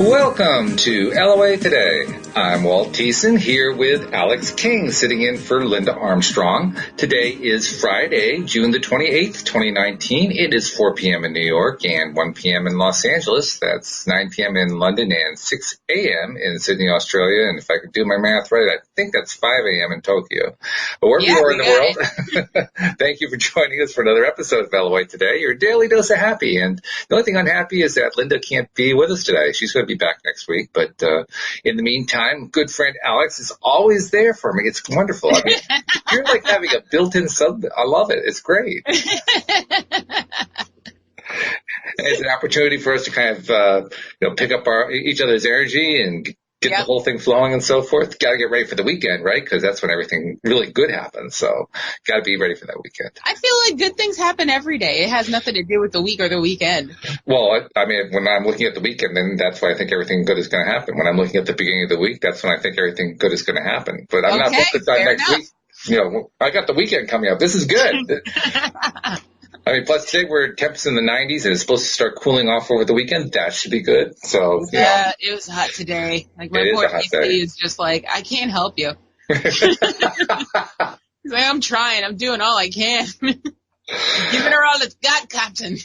Welcome to LOA Today. I'm Walt Thiessen here with Alex King sitting in for Linda Armstrong. Today is Friday, June the 28th, 2019. It is 4 p.m. in New York and 1 p.m. in Los Angeles. That's 9 p.m. in London and 6 a.m. in Sydney, Australia. And if I could do my math right, I think that's 5 a.m. in Tokyo. But wherever you are in the world, thank you for joining us for another episode of LOA Today, your daily dose of happy. And the only thing unhappy is that Linda can't be with us today. She's going to be back next week. But in the meantime, good friend Alex is always there for me. It's wonderful. I mean, you're like having a built-in sub. I love it. It's great. And it's an opportunity for us to kind of, pick up each other's energy and get the whole thing flowing and so forth. Got to get ready for the weekend, right? Because that's when everything really good happens. So got to be ready for that weekend. I feel like good things happen every day. It has nothing to do with the week or the weekend. Well, I mean, when I'm looking at the weekend, then that's why I think everything good is going to happen. When I'm looking at the beginning of the week, that's when I think everything good is going to happen. But I'm not focused on next week. I got the weekend coming up. This is good. I mean, plus today we're temps in the 90s and it's supposed to start cooling off over the weekend. That should be good. So yeah, it was hot today. Like my poor AC is just like, I can't help you. He's like, I'm trying. I'm doing all I can. Giving her all it's got, Captain.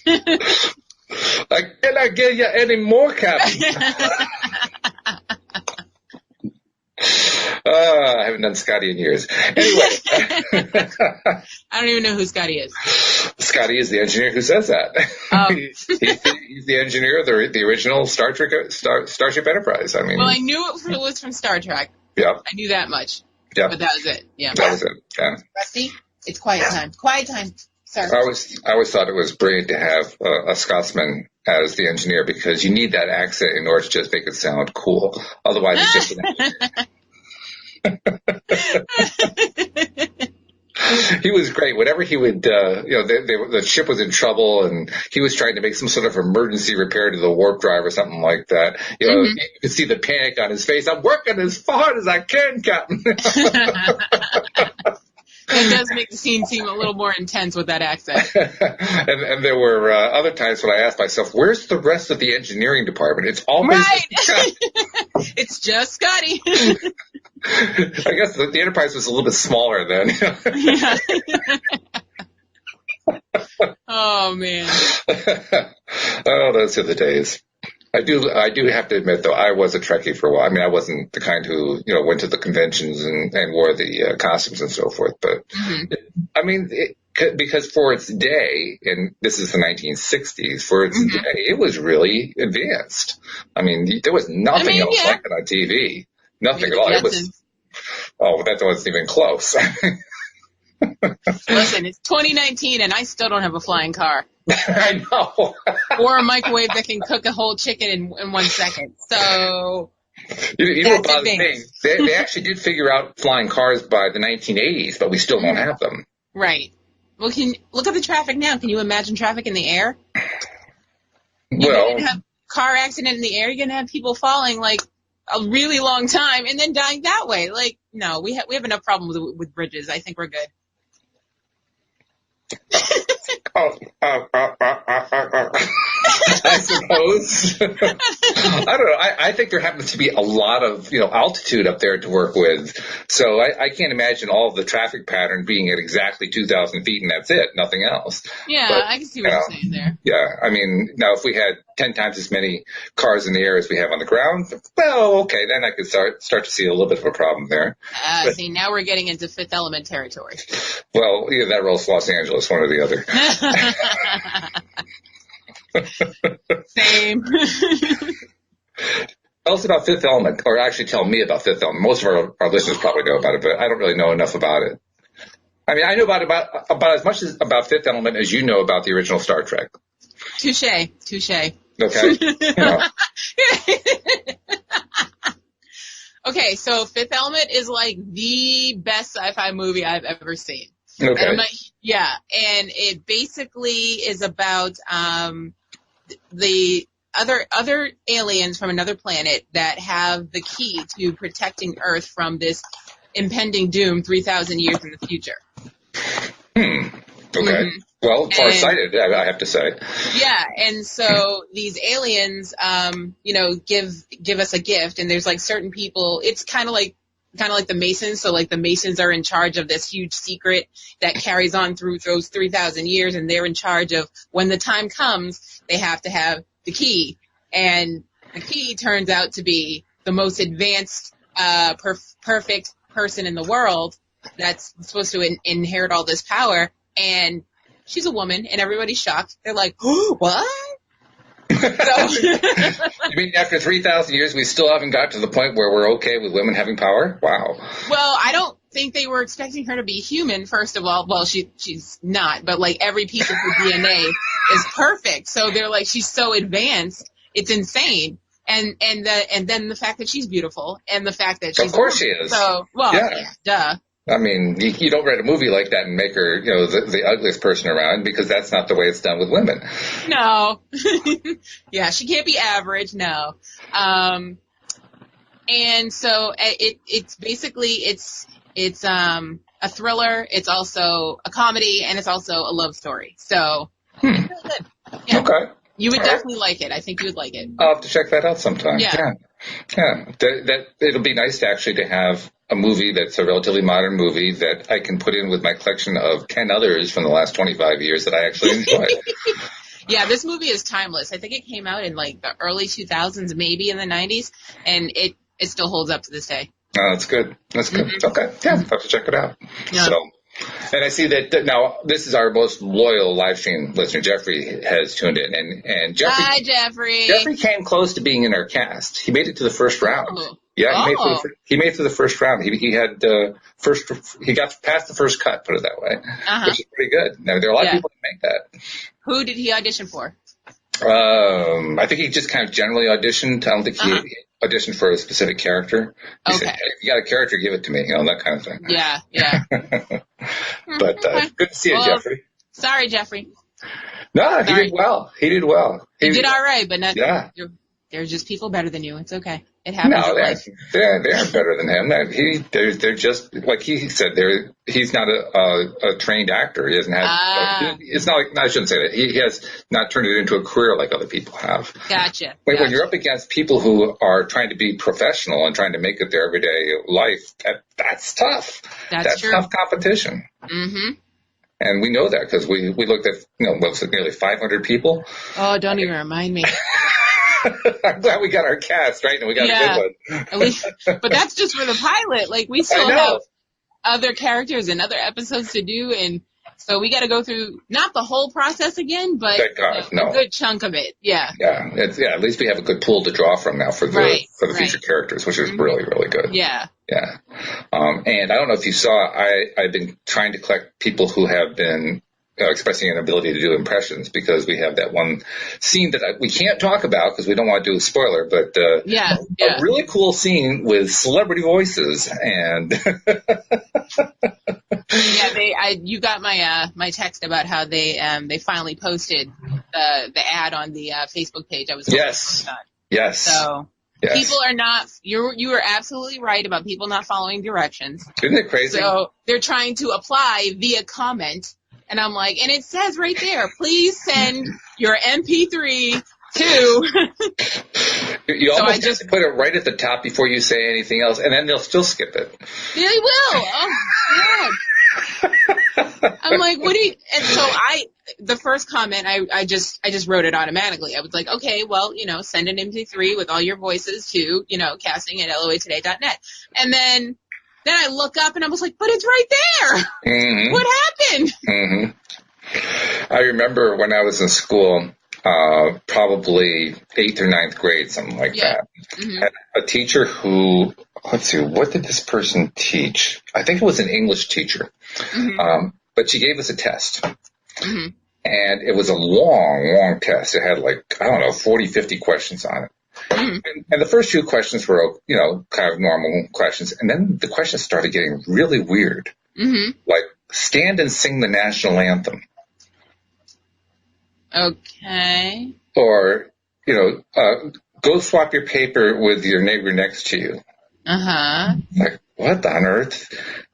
I cannot give you any more, Captain. I haven't done Scotty in years. Anyway. I don't even know who Scotty is. Scotty is the engineer who says that. Oh. He's the engineer of the original Starship Enterprise. I mean, well, I knew it was from Star Trek. Yeah. I knew that much. Yeah. But that was it. Yeah. That was it. Yeah. Rusty, it's quiet time. Quiet time. Sorry. I always thought it was brilliant to have a Scotsman as the engineer because you need that accent in order to just make it sound cool. Otherwise, it's just He was great. Whenever he would, the ship was in trouble and he was trying to make some sort of emergency repair to the warp drive or something like that. You could see the panic on his face. I'm working as hard as I can, Captain. It does make the scene seem a little more intense with that accent. and there were other times when I asked myself, where's the rest of the engineering department? It's all right. It's just Scotty. I guess the Enterprise was a little bit smaller then. Yeah. Oh, man. Oh, those are the days. I do have to admit, though, I was a Trekkie for a while. I mean, I wasn't the kind who, went to the conventions and wore the costumes and so forth. But, I mean, because for its day, and this is the 1960s, for its day, it was really advanced. I mean, there was nothing else like it on TV. Nothing at all. It was, that wasn't even close. Listen, it's 2019 and I still don't have a flying car. I know. Or a microwave that can cook a whole chicken in 1 second. So, you know what bothers me? They actually did figure out flying cars by the 1980s, but we still don't have them. Right. Well, look at the traffic now. Can you imagine traffic in the air? You're going to have car accident in the air. You're going to have people falling like a really long time and then dying that way. Like, no, we have enough problems with bridges. I think we're good. I suppose. I don't know. I think there happens to be a lot of, altitude up there to work with. So I can't imagine all of the traffic pattern being at exactly 2,000 feet and that's it, nothing else. Yeah, but, I can see what you're saying there. Yeah, I mean, now if we had 10 times as many cars in the air as we have on the ground, well, okay, then I could start to see a little bit of a problem there. See, now we're getting into Fifth Element territory. Well, either that or else Los Angeles, one or the other. Same. Tell us about Fifth Element, or actually tell me about Fifth Element. Most of our listeners probably know about it, but I don't really know enough about it. I mean, I know about as much about Fifth Element as you know about the original Star Trek. Touche. Okay. Okay, so Fifth Element is like the best sci-fi movie I've ever seen. Okay. And it basically is about the other aliens from another planet that have the key to protecting Earth from this impending doom 3,000 years in the future. Okay. Well, farsighted, I have to say. Yeah, and so these aliens, give us a gift, and there's like certain people. It's kind of like the Masons. So like the Masons are in charge of this huge secret that carries on through those 3,000 years, and they're in charge of when the time comes, they have to have the key, and the key turns out to be the most advanced, perfect person in the world that's supposed to inherit all this power, and she's a woman, and everybody's shocked. They're like, oh, what? You mean after 3,000 years, we still haven't got to the point where we're okay with women having power? Wow. Well, I don't think they were expecting her to be human, first of all. Well, she's not, but like every piece of her DNA is perfect. So they're like, she's so advanced, it's insane. And then the fact that she's beautiful, and the fact that she's of course she is. So, well, yeah, duh. I mean, you don't write a movie like that and make her, the ugliest person around, because that's not the way it's done with women. No. Yeah, she can't be average, no. And so it's basically, it's a thriller, it's also a comedy, and it's also a love story. So, it's really good. Yeah. Okay. You would definitely like it. I think you would like it. I'll have to check that out sometime. Yeah. That it'll be nice to actually have a movie that's a relatively modern movie that I can put in with my collection of 10 others from the last 25 years that I actually enjoy. Yeah, this movie is timeless. I think it came out in like the early 2000s, maybe in the 90s, and it still holds up to this day. Oh, that's good. That's good. Mm-hmm. Okay. Yeah, I'll have to check it out. Yeah. So, and I see that now this is our most loyal live stream listener. Jeffrey has tuned in, and Jeffrey. Hi, Jeffrey. Jeffrey came close to being in our cast. He made it to the first round. Yeah, he made it to the first round. He had he got past the first cut, put it that way, which is pretty good. Now there are a lot of people that make that. Who did he audition for? I think he just kind of generally auditioned. I don't think he auditioned for a specific character. He said, hey, if you got a character, give it to me, that kind of thing. Yeah, yeah. But good to see you, Jeffrey. Sorry, Jeffrey. No, he did well. He did well. He did all right, but not. Yeah. There's just people better than you. It's okay. It happens. No, they aren't better than him. They're just like he said. He's not a trained actor. He doesn't have. It's not like I shouldn't say that. He has not turned it into a career like other people have. Gotcha. When you're up against people who are trying to be professional and trying to make it their everyday life, that's tough. That's true. Tough competition. Mm-hmm. And we know that because we looked at what was it, nearly 500 people. Oh, don't even remind me. I'm glad we got our cast, right? And we got a good one. At least, but that's just for the pilot. Like, we still have other characters and other episodes to do, and so we got to go through not the whole process again, but a good chunk of it. Yeah. Yeah. At least we have a good pool to draw from now for the future characters, which is really, really good. Yeah. Yeah. And I don't know if you saw, I've been trying to collect people who have been expressing an ability to do impressions, because we have that one scene that we can't talk about because we don't want to do a spoiler, but a really cool scene with celebrity voices. And you got my text about how they finally posted the ad on the Facebook page. I was yes. So people are not. You were absolutely right about people not following directions. Isn't it crazy? So they're trying to apply via comment. And I'm like, and it says right there, please send your MP3 to. You almost have to put it right at the top before you say anything else, and then they'll still skip it. They will. Oh, God. I'm like, what do you? And so the first comment, I just wrote it automatically. I was like, okay, well, send an MP3 with all your voices to, casting at LOAtoday.net. And then I look up and I was like, but it's right there. Mm-hmm. What happened? Mm-hmm. I remember when I was in school, probably 8th or 9th grade, something like that. Mm-hmm. Had a teacher who, let's see, what did this person teach? I think it was an English teacher. Mm-hmm. But she gave us a test. Mm-hmm. And it was a long, long test. It had 40, 50 questions on it. Mm-hmm. And the first few questions were, kind of normal questions. And then the questions started getting really weird. Mm-hmm. Like, stand and sing the national anthem. Okay. Or, go swap your paper with your neighbor next to you. Uh-huh. Like, what on earth?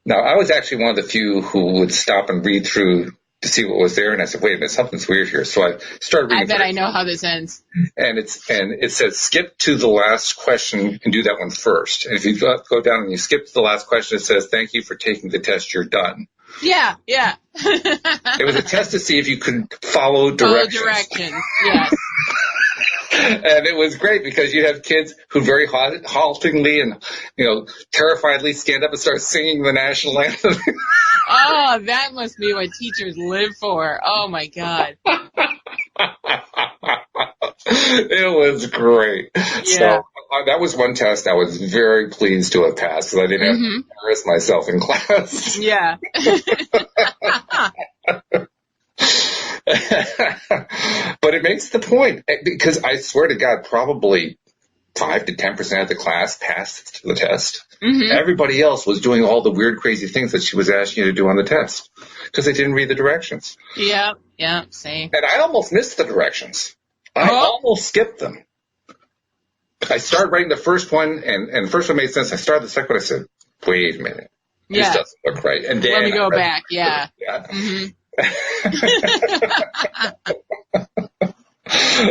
Now, I was actually one of the few who would stop and read through to see what was there, and I said, wait a minute, something's weird here. So I started reading. I bet I know how this ends. And it says skip to the last question and do that one first. And if you go down and you skip to the last question, it says, thank you for taking the test, you're done. Yeah. It was a test to see if you could follow directions. Yes. And it was great because you have kids who very haltingly and, terrifiedly stand up and start singing the national anthem. Oh, that must be what teachers live for. Oh, my God. It was great. Yeah. So that was one test I was very pleased to have passed because I didn't have to embarrass myself in class. Yeah. But it makes the point because I swear to God, probably 5 to 10% of the class passed the test. Mm-hmm. Everybody else was doing all the weird, crazy things that she was asking you to do on the test because they didn't read the directions. Yeah, same. And I almost missed the directions. I almost skipped them. I started writing the first one, and the first one made sense. I started the second one. I said, wait a minute. This doesn't look right. And then let me go back. Yeah. Mm-hmm.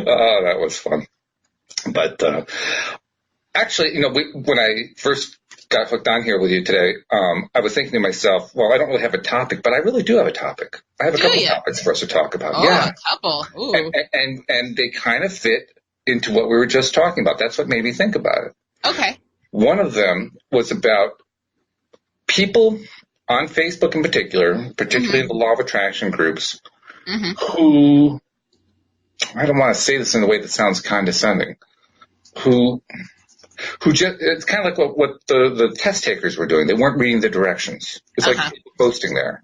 Oh, that was fun. But actually, when I first got hooked on here with you today, I was thinking to myself, well, I don't really have a topic, but I really do have a topic. I have a couple topics for us to talk about. Oh, yeah, a couple. Ooh. And they kind of fit into what we were just talking about. That's what made me think about it. Okay. One of them was about people on Facebook in particularly in the Law of Attraction groups, who, I don't want to say this in a way that sounds condescending, who just, it's kind of like what the test takers were doing. They weren't reading the directions. It's like posting right.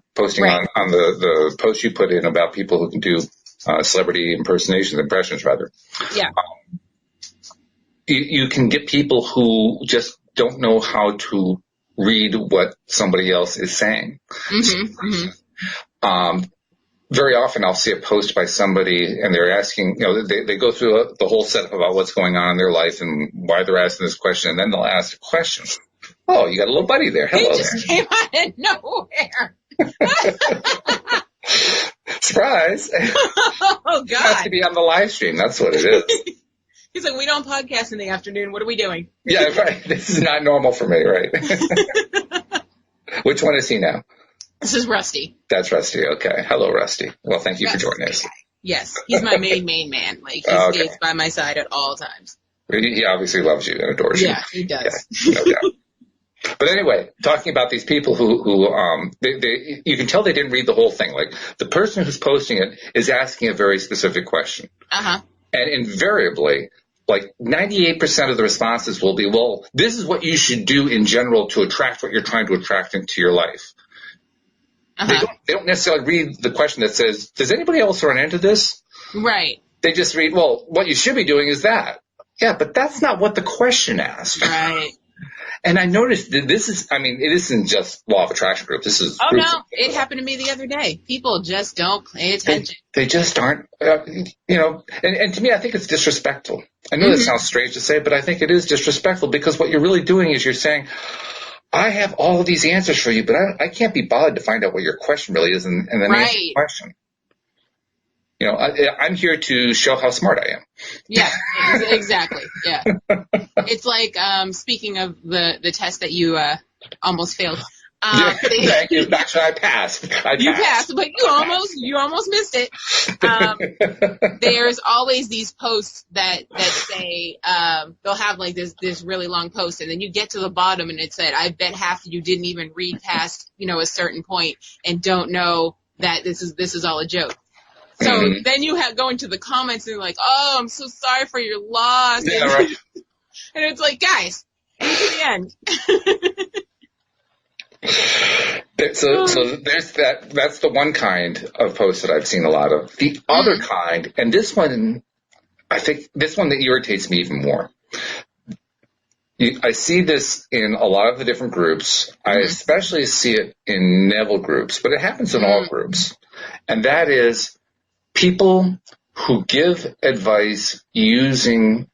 on the post you put in about people who can do celebrity impressions rather. Yeah. You can get people who just don't know how to read what somebody else is saying. Very often I'll see a post by somebody and they're asking, they go through the whole setup about what's going on in their life and why they're asking this question, and then they'll ask a question. Oh, you got a little buddy there. Hello there. He just came out of nowhere. Surprise. Oh, God. He has to be on the live stream. That's what it is. He's like, we don't podcast in the afternoon. What are we doing? Yeah, right. This is not normal for me, right? Which one is he now? This is Rusty. That's Rusty. Okay. Hello, Rusty. Well, thank you for joining us. Yes. He's my main man. Like, he stays by my side at all times. He obviously loves you and adores you. Yeah, he does. Yeah, no doubt. But anyway, talking about these people who you can tell they didn't read the whole thing. Like, the person who's posting it is asking a very specific question. And invariably, like 98% of the responses will be, well, this is what you should do in general to attract what you're trying to attract into your life. They don't necessarily read the question that says, does anybody else run into this? Right. They just read, well, what you should be doing is that. Yeah, but that's not what the question asked. Right. And I noticed that it isn't just Law of Attraction group. This is. Oh, no. It happened to me the other day. People just don't pay attention. They just aren't, and to me, I think it's disrespectful. I know that sounds strange to say, but I think it is disrespectful because what you're really doing is you're saying, I have all of these answers for you, but I can't be bothered to find out what your question really is and then answer the question. I'm here to show how smart I am. Yeah, exactly. Yeah. It's like, speaking of the test that you almost failed. Thank you. Actually, I passed. You passed, but you almost missed it. There's always these posts that say, they'll have like this really long post, and then you get to the bottom and it said, I bet half of you didn't even read past, a certain point and don't know that this is all a joke. So then you go into the comments and you're like, oh, I'm so sorry for your loss. Yeah, right. And it's like, guys, get to the end. So there's that. That's the one kind of post that I've seen a lot of. The other kind, and this one, I think this one that irritates me even more. I see this in a lot of the different groups. I especially see it in Neville groups, but it happens in all groups. And that is people who give advice using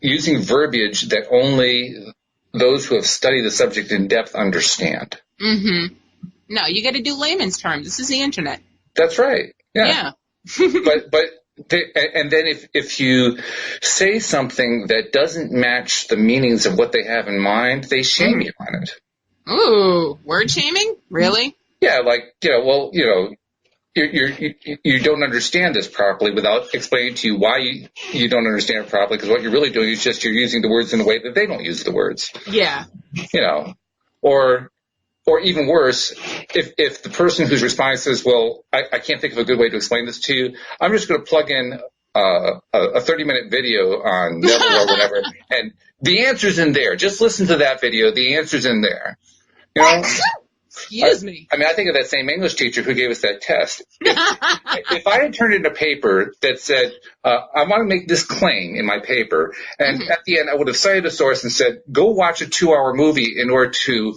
verbiage that only those who have studied the subject in depth understand. No, you got to do layman's terms. This is the internet. That's right. Yeah. And then if you say something that doesn't match the meanings of what they have in mind, they shame you on it. Ooh, word shaming? Really? Yeah, like, you don't understand this properly without explaining to you why you don't understand it properly, because what you're really doing is just you're using the words in a way that they don't use the words. Yeah. Or even worse, if the person who's responding says, well, I can't think of a good way to explain this to you, I'm just going to plug in a 30-minute video on Neville or whatever, and the answer's in there. Just listen to that video. The answer's in there. Excuse me. I mean, I think of that same English teacher who gave us that test. If I had turned in a paper that said, I want to make this claim in my paper, and at the end I would have cited a source and said, go watch a 2-hour movie in order to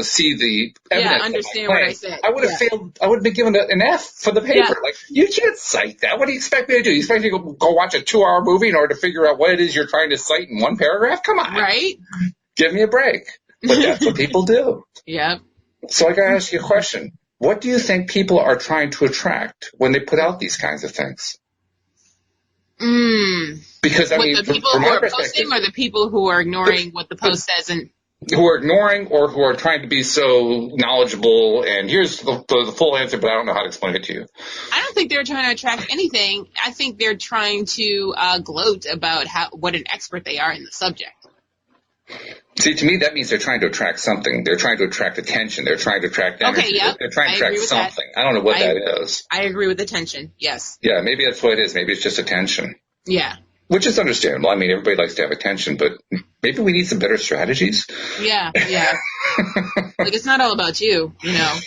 see the evidence. Yeah, understand what I said. I would have failed. I would have been given an F for the paper. Yeah. Like, you can't cite that. What do you expect me to do? You expect me to go watch a 2-hour movie in order to figure out what it is you're trying to cite in one paragraph? Come on. Right. Give me a break. But that's what people do. Yeah. So I got to ask you a question. What do you think people are trying to attract when they put out these kinds of things? Because, I mean, the people who are posting or the people who are ignoring what the post says and who are ignoring or who are trying to be so knowledgeable, and here's the full answer, but I don't know how to explain it to you. I don't think they're trying to attract anything. I think they're trying to gloat about what an expert they are in the subject. See, to me, that means they're trying to attract something. They're trying to attract attention. They're trying to attract energy. Okay, yeah. They're trying to attract something. I don't know what that is. I agree with attention, yes. Yeah, maybe that's what it is. Maybe it's just attention. Yeah. Which is understandable. I mean, everybody likes to have attention, but maybe we need some better strategies. Yeah. Like, it's not all about you, you know.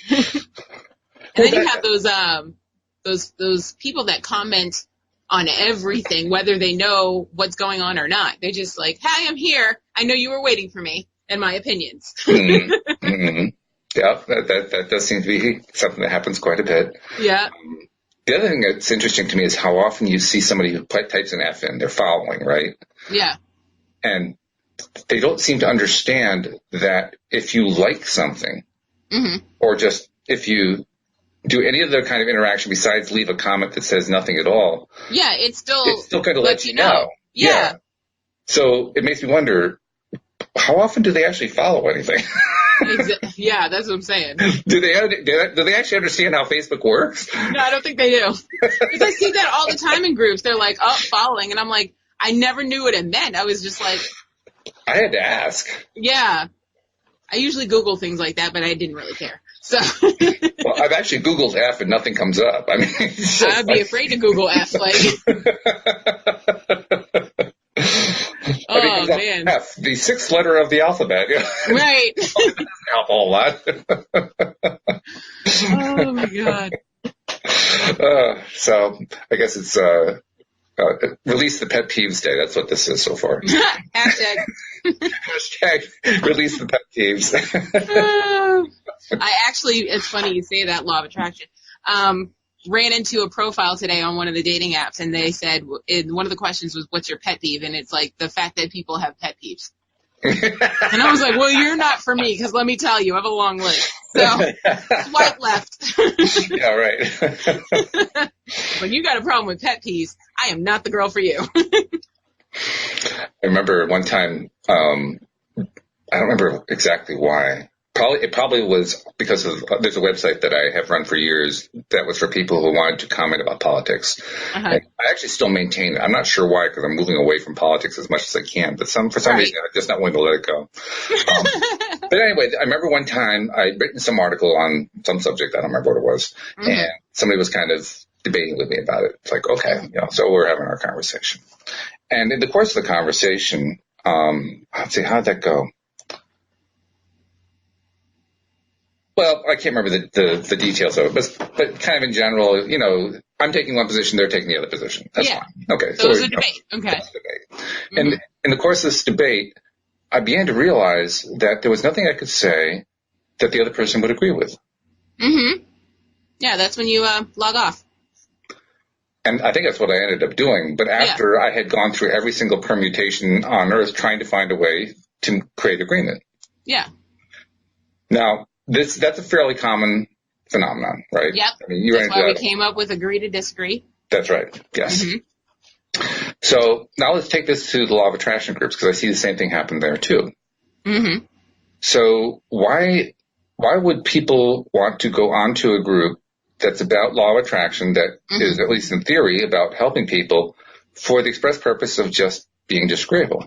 And then you have those people that comment on everything, whether they know what's going on or not. They're just like, hi, I'm here. I know you were waiting for me and my opinions. Yeah, that does seem to be something that happens quite a bit. Yeah. The other thing that's interesting to me is how often you see somebody who types an F in, they're following, right? Yeah. And they don't seem to understand that if you like something, or just if you do any other kind of interaction besides leave a comment that says nothing at all, it's still going to let you know. Yeah. So it makes me wonder, how often do they actually follow anything? Yeah, that's what I'm saying. Do they actually understand how Facebook works? No, I don't think they do. Because I see that all the time in groups. They're like, following. And I'm like, I never knew what it meant. I was just like, I had to ask. Yeah. I usually Google things like that, but I didn't really care. So. Well, I've actually Googled F and nothing comes up. I mean, I'd be afraid to Google F. Like. Oh, man. F, the 6th letter of the alphabet. Right. That doesn't help a whole lot. Oh, my God. So I guess it's release the pet peeves day. That's what this is so far. Hashtag release the pet peeves. I actually, it's funny you say that, law of attraction. Ran into a profile today on one of the dating apps, and they said, one of the questions was, what's your pet peeve? And it's like the fact that people have pet peeves. And I was like, well, you're not for me, because let me tell you, I have a long list. So, swipe left. Yeah, right. When you got a problem with pet peeves, I am not the girl for you. I remember one time, I don't remember exactly why. It probably was because there's a website that I have run for years that was for people who wanted to comment about politics. I actually still maintain it. I'm not sure why, because I'm moving away from politics as much as I can, but for some reason I'm just not willing to let it go. But anyway, I remember one time I'd written some article on some subject, I don't remember what it was, and somebody was kind of debating with me about it. It's like, okay, so we're having our conversation. And in the course of the conversation, let's see, how'd that go? Well, I can't remember the details of it, but kind of in general, I'm taking one position, they're taking the other position. That's fine. Okay. So it was a debate. Okay. It was a debate. And in the course of this debate, I began to realize that there was nothing I could say that the other person would agree with. Yeah, that's when you log off. And I think that's what I ended up doing. But after I had gone through every single permutation on Earth trying to find a way to create agreement. Yeah. Now, that's a fairly common phenomenon, right? Yep. I mean, that's why we came up with agree to disagree. That's right. Yes. Mm-hmm. So now let's take this to the law of attraction groups, because I see the same thing happen there too. Mm-hmm. So why would people want to go onto a group that's about law of attraction that is, at least in theory, about helping people for the express purpose of just being disagreeable,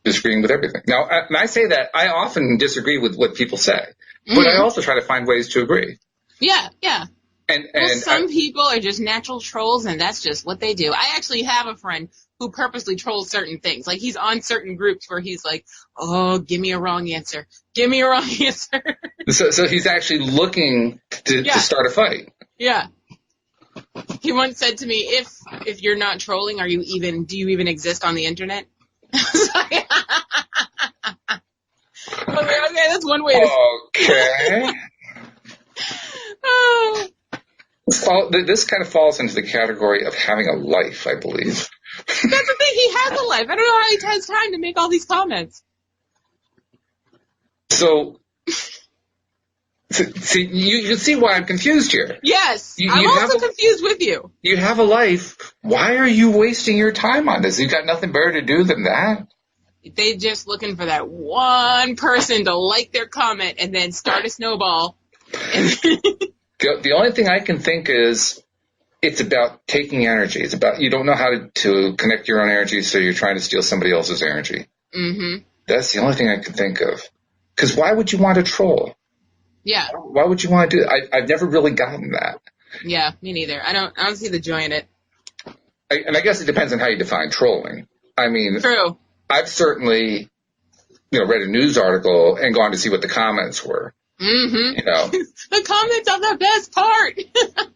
disagreeing with everything? Now, and I say that I often disagree with what people say, but I also try to find ways to agree. Yeah, yeah. And some people are just natural trolls, and that's just what they do. I actually have a friend who purposely trolls certain things. Like, he's on certain groups where he's like, oh, give me a wrong answer. Give me a wrong answer. So he's actually looking to start a fight. Yeah. He once said to me, if you're not trolling, do you even exist on the internet? Okay, that's one way to Okay. This kind of falls into the category of having a life, I believe. That's the thing. He has a life. I don't know how he has time to make all these comments. So, see, you see why I'm confused here. Yes, I'm also confused with you. You have a life. Why are you wasting your time on this? You've got nothing better to do than that. They're just looking for that one person to like their comment and then start a snowball. The only thing I can think is it's about taking energy. It's about, you don't know how to connect your own energy, so you're trying to steal somebody else's energy. Mm-hmm. That's the only thing I can think of. Because why would you want to troll? Yeah. Why would you want to do that? I've never really gotten that. Yeah, me neither. I don't see the joy in it. And I guess it depends on how you define trolling. I mean, true. I've certainly, read a news article and gone to see what the comments were. Mm-hmm. The comments are the best part.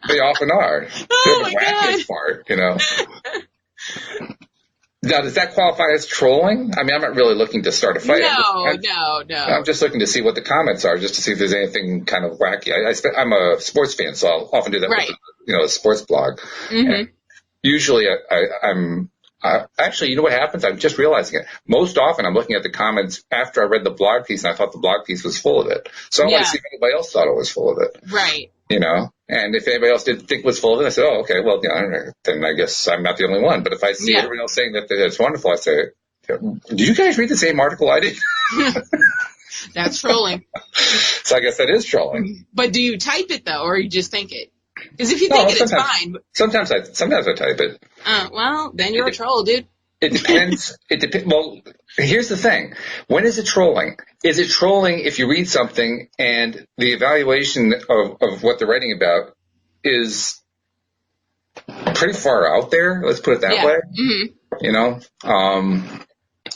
They often are. Oh, they're the wackiest part, Now, does that qualify as trolling? I mean, I'm not really looking to start a fight. No. I'm just looking to see what the comments are, just to see if there's anything kind of wacky. I'm a sports fan, so I'll often do that with, a sports blog. Mm-hmm. And usually I'm actually, you know what happens? I'm just realizing it. Most often I'm looking at the comments after I read the blog piece, and I thought the blog piece was full of it. So I want to see if anybody else thought it was full of it. Right. And if anybody else didn't think it was full of it, I said, oh, okay, well, then I guess I'm not the only one. But if I see everyone else saying that it's wonderful, I say, did you guys read the same article I did? That's trolling. So I guess that is trolling. But do you type it, though, or you just think it? Because if you think it's fine. Sometimes I type it. Well, then you're a troll, dude. It depends. Well, here's the thing. When is it trolling? Is it trolling if you read something and the evaluation of what they're writing about is pretty far out there? Let's put it that way. Mm-hmm.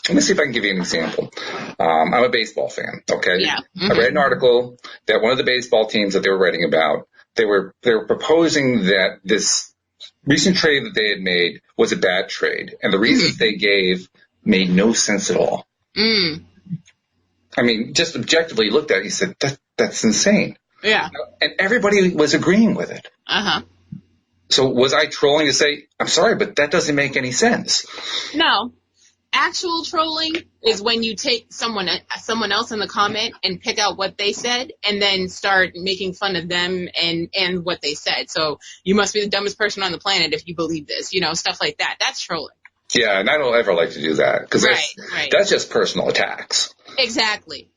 Let me see if I can give you an example. I'm a baseball fan, okay? Yeah. Mm-hmm. I read an article that one of the baseball teams that they were writing about, they were proposing that this recent trade that they had made was a bad trade, and the reasons they gave made no sense at all. Mm. I mean, just objectively looked at it, he said, that's insane. Yeah. And everybody was agreeing with it. Uh-huh. So was I trolling to say, I'm sorry, but that doesn't make any sense? No. Actual trolling is when you take someone else in the comment and pick out what they said and then start making fun of them and what they said. So you must be the dumbest person on the planet if you believe this, stuff like that. That's trolling. Yeah, and I don't ever like to do that because that's just personal attacks. Exactly.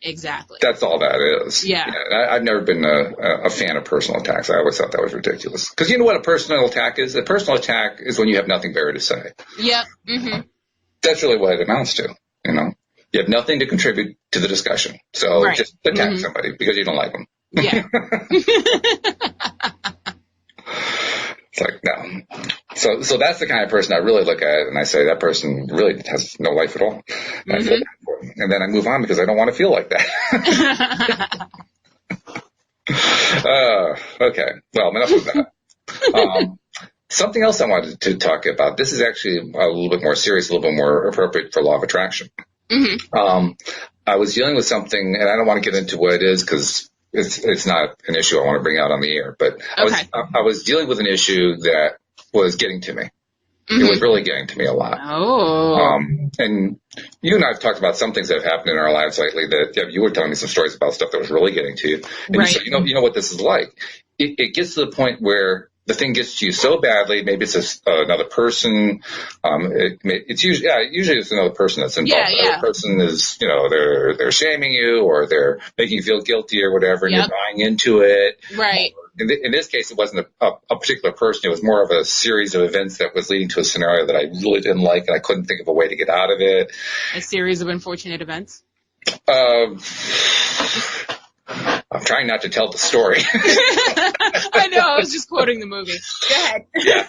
That's all that is. Yeah. I've never been a fan of personal attacks. I always thought that was ridiculous. Because you know what a personal attack is? A personal attack is when you have nothing better to say. Yep. Mm-hmm. That's really what it amounts to, You have nothing to contribute to the discussion. So just attack somebody because you don't like them. Yeah. It's like, no. So that's the kind of person I really look at and I say that person really has no life at all. And then I move on because I don't want to feel like that. Okay. Well, enough of that. Something else I wanted to talk about. This is actually a little bit more serious, a little bit more appropriate for law of attraction. Mm-hmm. I was dealing with something, and I don't want to get into what it is because it's not an issue I want to bring out on the air. But I was dealing with an issue that was getting to me. Mm-hmm. It was really getting to me a lot. Oh. And you and I have talked about some things that have happened in our lives lately that you were telling me some stories about stuff that was really getting to you. And right. you said, you know what this is like. It gets to the point where the thing gets to you so badly. Maybe it's another person. It's usually it's another person that's involved. Yeah, the other person is, they're shaming you or they're making you feel guilty or whatever, and you're buying into it. Right. In this case, it wasn't a particular person. It was more of a series of events that was leading to a scenario that I really didn't like, and I couldn't think of a way to get out of it. A series of unfortunate events? I'm trying not to tell the story. I know. I was just quoting the movie. Go ahead. Yeah.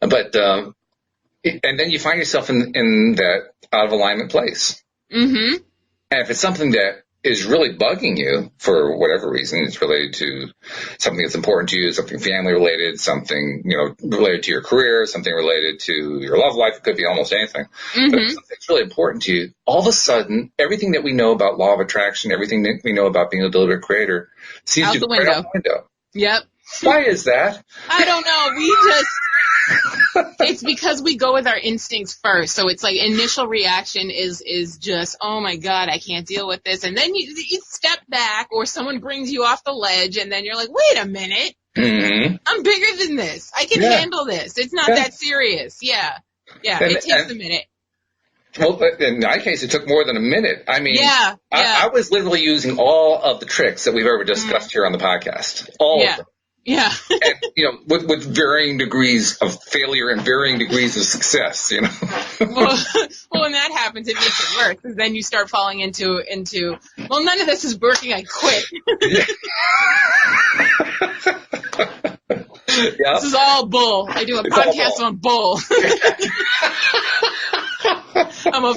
But, and then you find yourself in that out of alignment place. Mm-hmm. And if it's something that is really bugging you for whatever reason, it's related to something that's important to you, something family related, something, related to your career, something related to your love life. It could be almost anything. Mm-hmm. But if something's really important to you, all of a sudden, everything that we know about law of attraction, everything that we know about being a deliberate creator seems to go right out the window. Yep. Why is that? I don't know. It's because we go with our instincts first. So it's like initial reaction is just, oh my God, I can't deal with this. And then you step back or someone brings you off the ledge and then you're like, wait a minute. Mm-hmm. I'm bigger than this. I can handle this. It's not that serious. Yeah. Yeah. It takes a minute. Well, in my case, it took more than a minute. I mean, I was literally using all of the tricks that we've ever discussed here on the podcast. All of them. Yeah. And, with varying degrees of failure and varying degrees of success, Well, when that happens, it makes it worse. Because then you start falling into, well, none of this is working. I quit. This is all bull. I do a podcast on bull. I'm a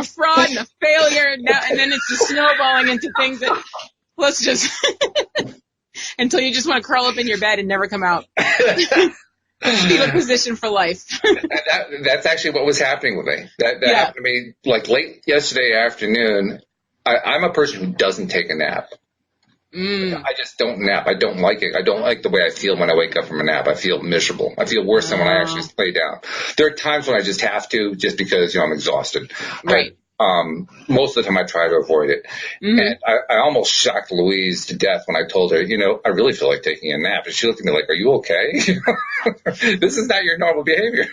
fraud and a failure now, and then it's just snowballing into things that let's just until you just want to curl up in your bed and never come out. Fetal position for life. That's actually what was happening with me. That happened to me like late yesterday afternoon. I'm a person who doesn't take a nap. I just don't nap. I don't like it. I don't like the way I feel when I wake up from a nap. I feel miserable. I feel worse than when I actually lay down. There are times when I just have to, just because I'm exhausted. Right. Most of the time I try to avoid it. Mm-hmm. And I almost shocked Louise to death when I told her, I really feel like taking a nap. And she looked at me like, are you okay? This is not your normal behavior.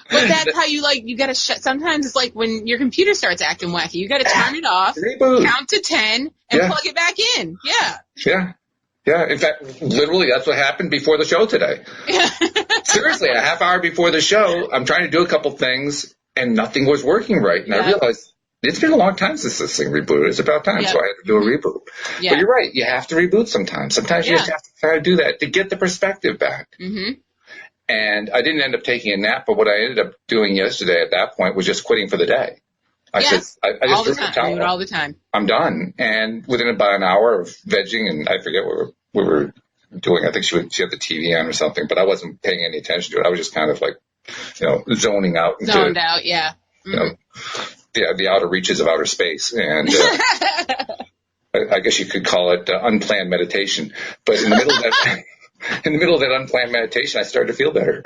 But that's how you gotta sometimes it's like when your computer starts acting wacky, you gotta turn it off, reboot, count to 10, and plug it back in. Yeah. Yeah. Yeah. In fact, literally that's what happened before the show today. Seriously, a half hour before the show, I'm trying to do a couple things and nothing was working right. And I realized it's been a long time since this thing rebooted. It's about time. So I had to do a reboot. Yeah. But you're right. You have to reboot sometimes. Sometimes you just have to try to do that to get the perspective back. Mm-hmm. And I didn't end up taking a nap, but what I ended up doing yesterday at that point was just quitting for the day. I just all the time. I do it all the time. I'm done. And within about an hour of vegging, and I forget what we were doing. I think she had the TV on or something, but I wasn't paying any attention to it. I was just kind of like, zoning out. Zoned out, yeah. Mm-hmm. The outer reaches of outer space. And I guess you could call it unplanned meditation. But in the middle of that... In the middle of that unplanned meditation, I started to feel better.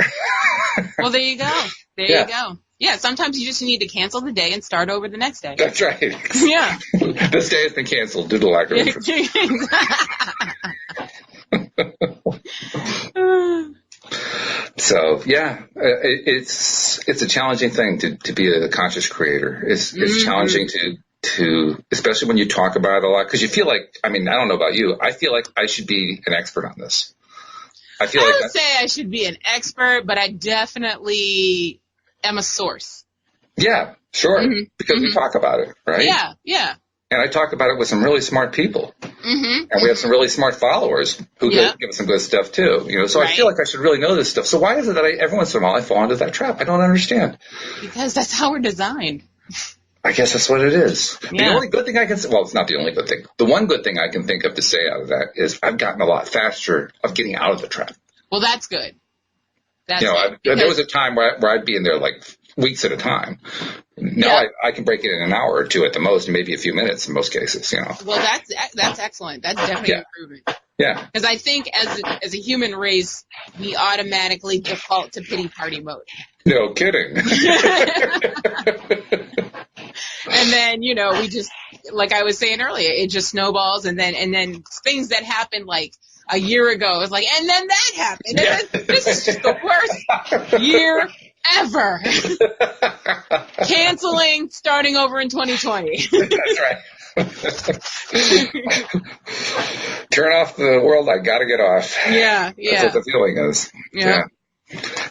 Well, there you go. There you go. Yeah, sometimes you just need to cancel the day and start over the next day. That's right. Yeah. This day has been canceled due to lack of interest. So, it's a challenging thing to be a conscious creator. It's challenging to, especially when you talk about it a lot, because you feel like, I don't know about you, I feel like I should be an expert on this. I would say I should be an expert, but I definitely am a source. Yeah, sure. Mm-hmm. Because we talk about it, right? Yeah, yeah. And I talk about it with some really smart people. Mm-hmm. And we have some really smart followers who give us some good stuff too. So I feel like I should really know this stuff. So why is it that every once in a while I fall into that trap? I don't understand. Because that's how we're designed. I guess that's what it is. Yeah. The only good thing I can say, well, it's not the only good thing. The one good thing I can think of to say out of that is I've gotten a lot faster of getting out of the trap. Well, that's good. There was a time where I'd be in there like weeks at a time. Now I can break it in an hour or two at the most, maybe a few minutes in most cases. Well, that's excellent. That's definitely an improvement. Yeah. Because I think as a human race, we automatically default to pity party mode. No kidding. And then, you know, we just, like I was saying earlier, it just snowballs, and then things that happened like a year ago, it's like, and then that happened. And then, this is just the worst year ever. Canceling, starting over in 2020. That's right. Turn off the world, I gotta get off. Yeah. That's what the feeling is. Yeah.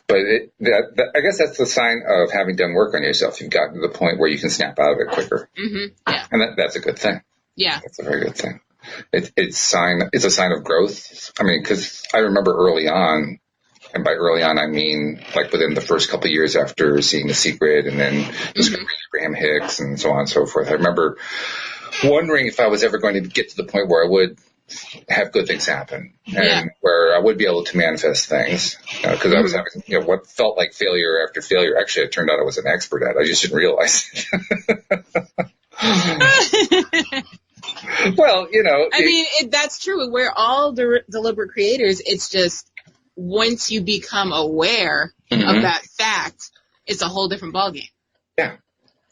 But I guess that's the sign of having done work on yourself. You've gotten to the point where you can snap out of it quicker. Mm-hmm. Yeah. And that's a good thing. Yeah. That's a very good thing. It's a sign of growth. I mean, because I remember early on, and by early on I mean like within the first couple of years after seeing The Secret and then discovering Abraham Hicks and so on and so forth, I remember wondering if I was ever going to get to the point where I would have good things happen and where I would be able to manifest things, because I was having, you know, what felt like failure after failure. Actually, it turned out I was an expert at it. I just didn't realize it. Well, you know. I mean, that's true. We're all deliberate creators. It's just once you become aware of that fact, it's a whole different ballgame. Yeah.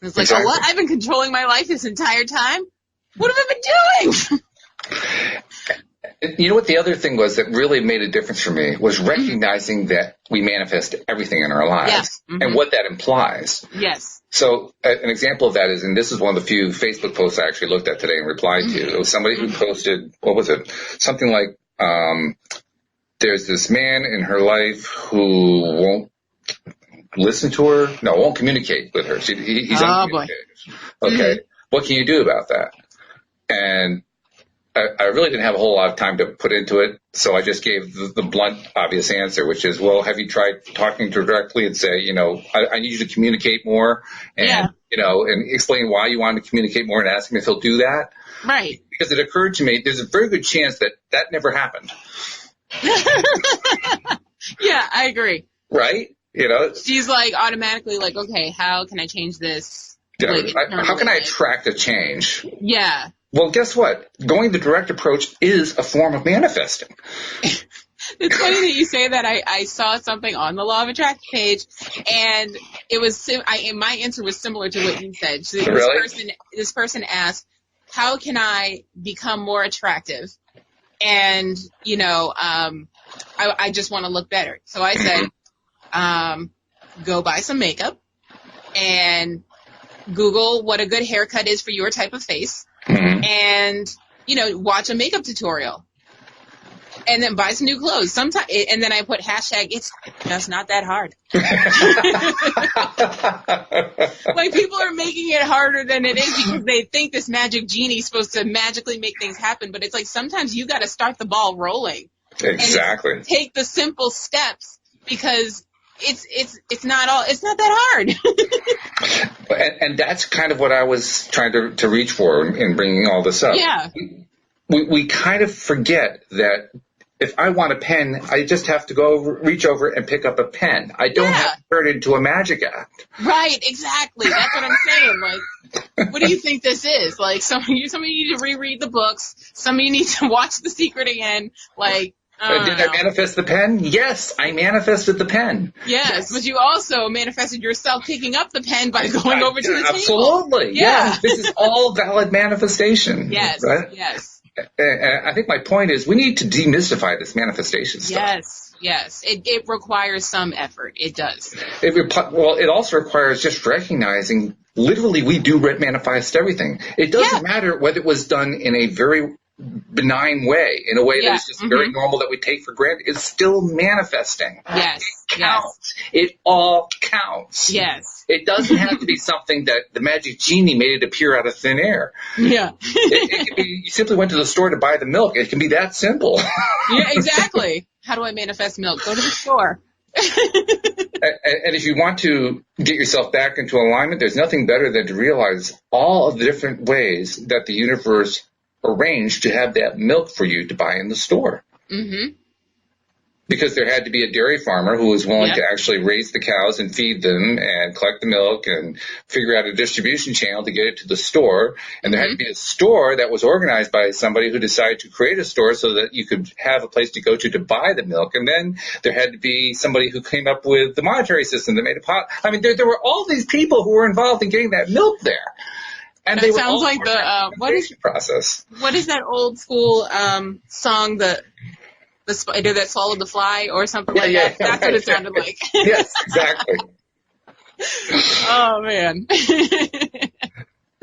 It's like, exactly. Oh, what? I've been controlling my life this entire time? What have I been doing? You know what the other thing was that really made a difference for me was recognizing that we manifest everything in our lives and what that implies. Yes. So an example of that is, and this is one of the few Facebook posts I actually looked at today and replied to. It was somebody who posted, what was it? Something like, there's this man in her life who won't listen to her. No, won't communicate with her. He's uncommunicative. Okay. What can you do about that? And I really didn't have a whole lot of time to put into it, so I just gave the blunt, obvious answer, which is, well, have you tried talking to her directly and say, you know, I need you to communicate more and, you know, and explain why you want to communicate more and ask him if he'll do that? Right. Because it occurred to me, there's a very good chance that never happened. Yeah, I agree. Right? You know? She's like automatically like, okay, how can I change this? Yeah, how can I attract a change? Yeah. Well, guess what? Going the direct approach is a form of manifesting. It's funny that you say that. I saw something on the Law of Attraction page, and it was my answer was similar to what you said. So this person asked, how can I become more attractive? And, you know, I just want to look better. So I said, go buy some makeup and Google what a good haircut is for your type of face. And, you know, watch a makeup tutorial and then buy some new clothes. Sometimes, and then I put hashtag, it's just not that hard. Like, people are making it harder than it is because they think this magic genie is supposed to magically make things happen. But it's like, sometimes you got to start the ball rolling. Exactly. And take the simple steps because it's not that hard. And that's kind of what I was trying to reach for in bringing all this up. Yeah. We kind of forget that if I want a pen, I just have to reach over and pick up a pen. I don't have to turn it into a magic act. Right, exactly. That's what I'm saying. Like, what do you think this is? Like, some of you need to reread the books. Some of you need to watch The Secret again. Like, did I manifest the pen? Yes, I manifested the pen. Yes, but you also manifested yourself picking up the pen by going over to the table. Absolutely. Yeah. This is all valid manifestation. Yes, right? Yes. And I think my point is we need to demystify this manifestation stuff. Yes. It requires some effort. It does. It also requires just recognizing literally we do manifest everything. It doesn't matter whether it was done in a very benign way, in a way that is just very normal that we take for granted. It's still manifesting. Yes. It counts. It all counts. Yes. It doesn't have to be something that the magic genie made it appear out of thin air. Yeah. It can be, you simply went to the store to buy the milk. It can be that simple. Yeah, exactly. How do I manifest milk? Go to the store. And if you want to get yourself back into alignment, there's nothing better than to realize all of the different ways that the universe arranged to have that milk for you to buy in the store. Mm-hmm. Because there had to be a dairy farmer who was willing to actually raise the cows and feed them and collect the milk and figure out a distribution channel to get it to the store. And there had to be a store that was organized by somebody who decided to create a store so that you could have a place to go to buy the milk. And then there had to be somebody who came up with the monetary system that made it possible. I mean, there were all these people who were involved in getting that milk there. And that sounds like the process. What is that old school song, the spider that swallowed the fly or something like that? That's what it sounded like. Yes, exactly. Oh man.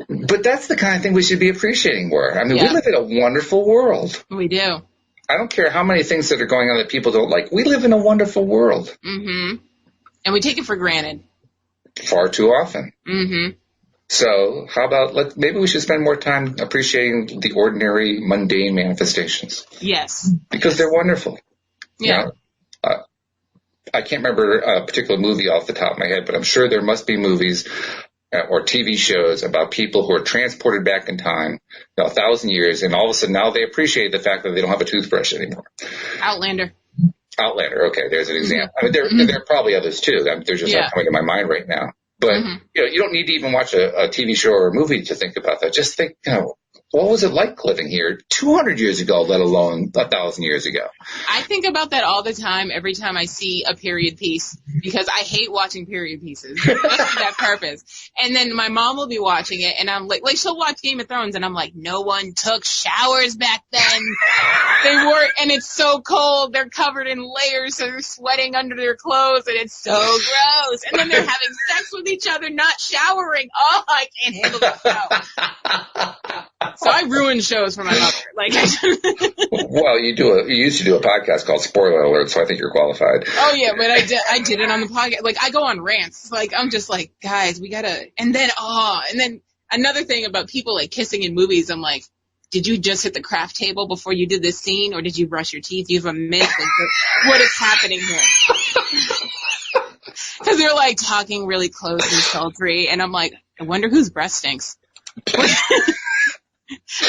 But that's the kind of thing we should be appreciating more. I mean, we live in a wonderful world. We do. I don't care how many things that are going on that people don't like. We live in a wonderful world. Mm-hmm. And we take it for granted. Far too often. Mm-hmm. So how about maybe we should spend more time appreciating the ordinary, mundane manifestations. Yes. Because they're wonderful. Yeah. You know, I can't remember a particular movie off the top of my head, but I'm sure there must be movies or TV shows about people who are transported back in time, 1,000 years, and all of a sudden now they appreciate the fact that they don't have a toothbrush anymore. Outlander. Okay, there's an example. I mean, there are probably others too. They're just not coming to my mind right now. But you don't need to even watch a TV show or a movie to think about that. Just think, what was it like living here 200 years ago, let alone 1,000 years ago? I think about that all the time, every time I see a period piece, because I hate watching period pieces just for that purpose. And then my mom will be watching it, and I'm like she'll watch Game of Thrones, and I'm like, no one took showers back then. And it's so cold. They're covered in layers, so they're sweating under their clothes, and it's so gross. And then they're having sex with each other, not showering. Oh, I can't handle that show. So I ruined shows for my mother. Well, you used to do a podcast called Spoiler Alert, so I think you're qualified. Oh yeah, but I did it on the podcast. I go on rants. I'm just like, guys, we gotta. And then another thing about people kissing in movies, I'm like, did you just hit the craft table before you did this scene, or did you brush your teeth? You have a mint. What is happening here? Because they're talking really close and sultry, and I'm like, I wonder whose breath stinks.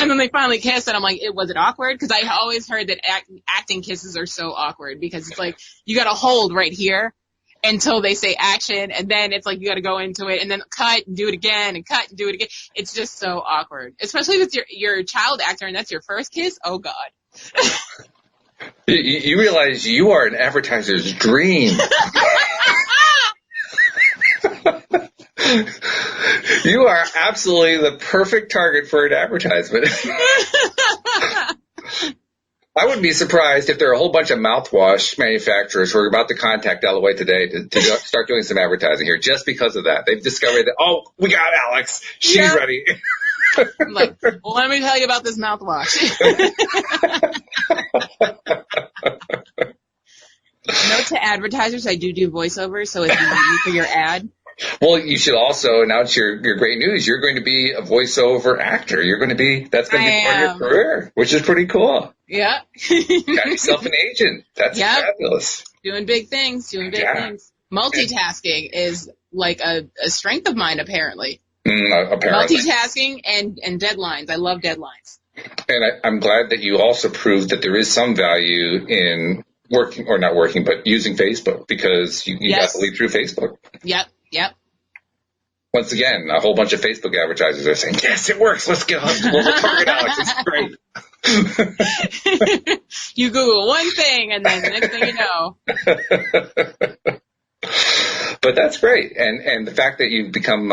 And then they finally kiss, and I'm like, was it awkward? Because I always heard that acting kisses are so awkward, because it's you got to hold right here until they say action, and then it's you got to go into it, and then cut and do it again, and cut and do it again. It's just so awkward, especially if it's your child actor and that's your first kiss. Oh God. You realize you are an advertiser's dream. You are absolutely the perfect target for an advertisement. I wouldn't be surprised if there are a whole bunch of mouthwash manufacturers who are about to contact LOA today to start doing some advertising here just because of that. They've discovered that, we got Alex. She's ready. I'm like, well, let me tell you about this mouthwash. Note to advertisers, I do voiceovers, so if you need me for your ad. Well, you should also announce your great news. You're going to be a voiceover actor. That's going to be part of your career, which is pretty cool. Yeah. Got yourself an agent. That's fabulous. Doing big things. Multitasking is a strength of mine, apparently. Apparently. Multitasking and deadlines. I love deadlines. And I'm glad that you also proved that there is some value in working, or not working, but using Facebook, because you got to lead through Facebook. Yep. Once again, a whole bunch of Facebook advertisers are saying, yes, it works. Let's get on global target, Alex. It's great. You Google one thing, and then the next thing you know. But that's great. And the fact that you've become,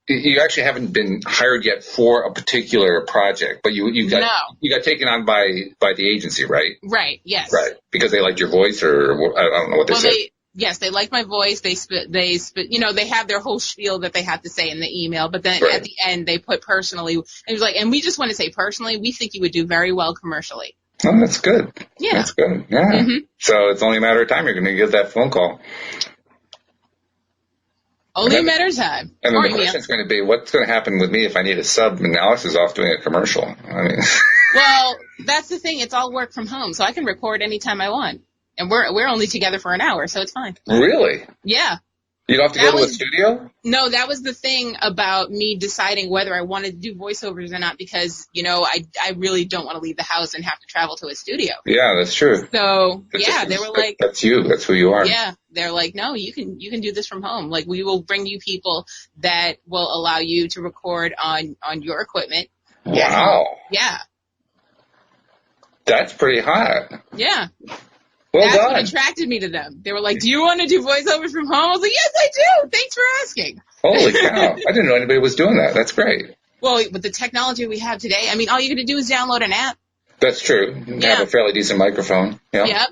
you actually haven't been hired yet for a particular project, but you got taken on by the agency, right? Right, yes. Right, because they liked your voice, or I don't know what they said. Yes, they like my voice. They have their whole spiel that they have to say in the email, but then at the end they put personally, and it was and we just want to say personally, we think you would do very well commercially. Oh, that's good. Yeah. That's good. Yeah. Mm-hmm. So it's only a matter of time you're going to get that phone call. Only a matter of time. And then the question's going to be, what's going to happen with me if I need a sub and Alex is off doing a commercial? Well, that's the thing. It's all work from home, so I can record anytime I want. And we're only together for an hour, so it's fine. Really? Yeah. You don't have to go to a studio? No, that was the thing about me deciding whether I wanted to do voiceovers or not, because, I really don't want to leave the house and have to travel to a studio. Yeah, that's true. So, they were like... That's you. That's who you are. Yeah. They're like, no, you can do this from home. We will bring you people that will allow you to record on your equipment. Wow. Yeah. That's pretty hot. Yeah. Well That's done. what attracted me to them. They were like, do you want to do voiceovers from home? I was like, yes, I do. Thanks for asking. Holy cow. I didn't know anybody was doing that. That's great. Well, with the technology we have today, I mean, all you're going to do is download an app. That's true. You have a fairly decent microphone. Yep.